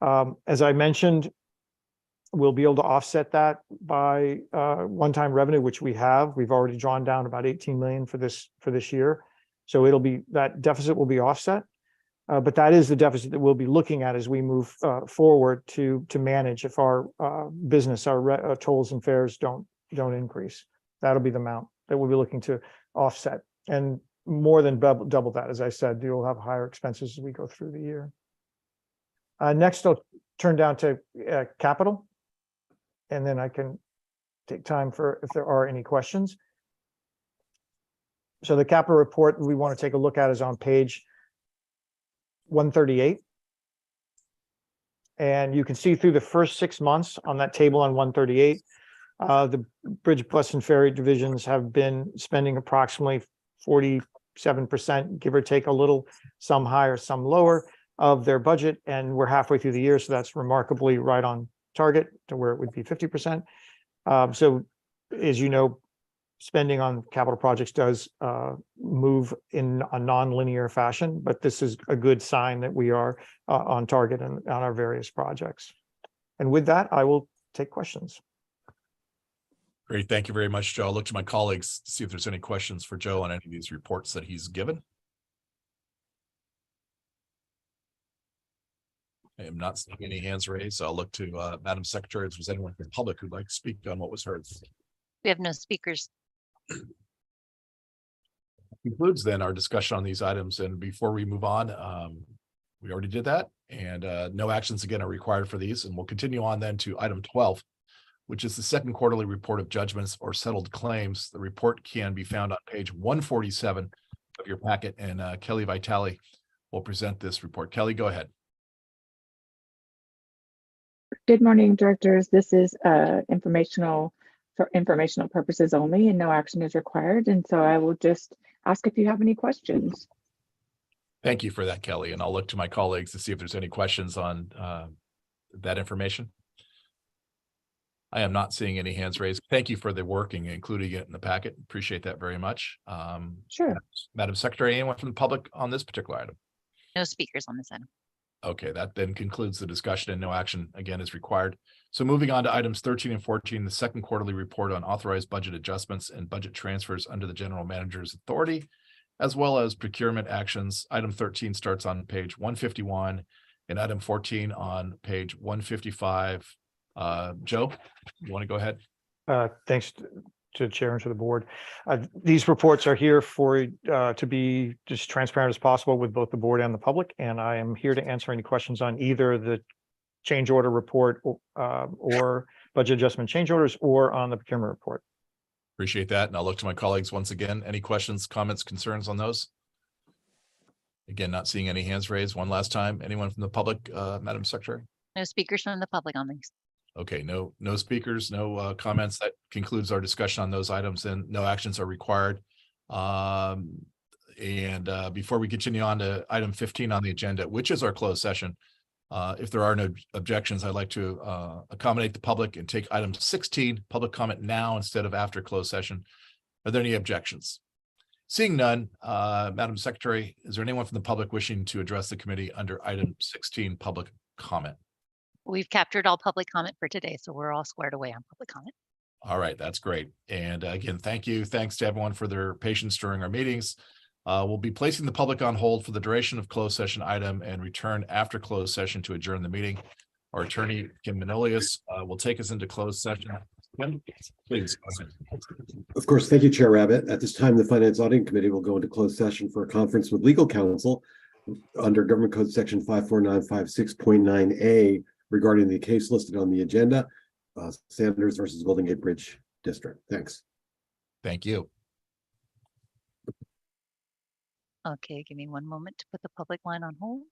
As I mentioned, we'll be able to offset that by one-time revenue, which we have. We've already drawn down about 18 million for this year. So that deficit will be offset. But that is the deficit that we'll be looking at as we move forward to manage if our business, our tolls and fares don't increase. That'll be the amount that we'll be looking to offset. And more than double that, as I said, you'll have higher expenses as we go through the year. Next, I'll turn down to capital, and then I can take time for if there are any questions. So the capital report we want to take a look at is on page 138. And you can see through the first 6 months on that table on 138, the bridge, bus, and ferry divisions have been spending approximately 47%, give or take a little, some higher, some lower, of their budget. And we're halfway through the year, so that's remarkably right on target to where it would be 50%. So as you know, spending on capital projects does move in a non-linear fashion, but this is a good sign that we are on target on our various projects. And with that, I will take questions. Great. Thank you very much, Joe. I'll look to my colleagues to see if there's any questions for Joe on any of these reports that he's given. I am not seeing any hands raised, so I'll look to Madam Secretary if there's anyone from the public who'd like to speak on what was heard. We have no speakers. Concludes then our discussion on these items. And before we move on, we already did that, and no actions again are required for these. And we'll continue on then to item 12, which is the second quarterly report of judgments or settled claims. The report can be found on page 147 of your packet, and Kelly Vitale will present this report. Kelly, go ahead. Good morning, directors. This is informational for informational purposes only, and no action is required. And so I will just ask if you have any questions. Thank you for that, Kelly. And I'll look to my colleagues to see if there's any questions on that information. I am not seeing any hands raised. Thank you for the work and including it in the packet. Appreciate that very much. Sure. Madam Secretary, anyone from the public on this particular item? No speakers on this item. Okay, that then concludes the discussion and no action again is required. So moving on to items 13 and 14, the second quarterly report on authorized budget adjustments and budget transfers under the general manager's authority, as well as procurement actions. Item 13 starts on page 151 and item 14 on page 155. Joe, you want to go ahead? Thanks to the chair and to the board. These reports are here for to be just transparent as possible with both the board and the public, and I am here to answer any questions on either the change order report or budget adjustment change orders or on the procurement report. Appreciate that. And I'll look to my colleagues once again. Any questions, comments, concerns on those? Again, not seeing any hands raised. One last time. Anyone from the public, Madam Secretary? No speakers from the public on these. Okay, no speakers, no comments. That concludes our discussion on those items and no actions are required. Before we continue on to item 15 on the agenda, which is our closed session, if there are no objections, I'd like to accommodate the public and take item 16, public comment now instead of after closed session. Are there any objections? Seeing none, Madam Secretary, is there anyone from the public wishing to address the committee under item 16, public comment? We've captured all public comment for today, so we're all squared away on public comment. All right, that's great. And again, thank you. Thanks to everyone for their patience during our meetings. We'll be placing the public on hold for the duration of closed session item and return after closed session to adjourn the meeting. Our attorney, Kim Manolius, will take us into closed session. Kim, please. Of course, thank you, Chair Rabbit. At this time, the Finance-Auditing Committee will go into closed session for a conference with legal counsel under Government Code Section 54956.9A regarding the case listed on the agenda, Sanders versus Golden Gate Bridge District. Thanks. Thank you. Okay, give me one moment to put the public line on hold.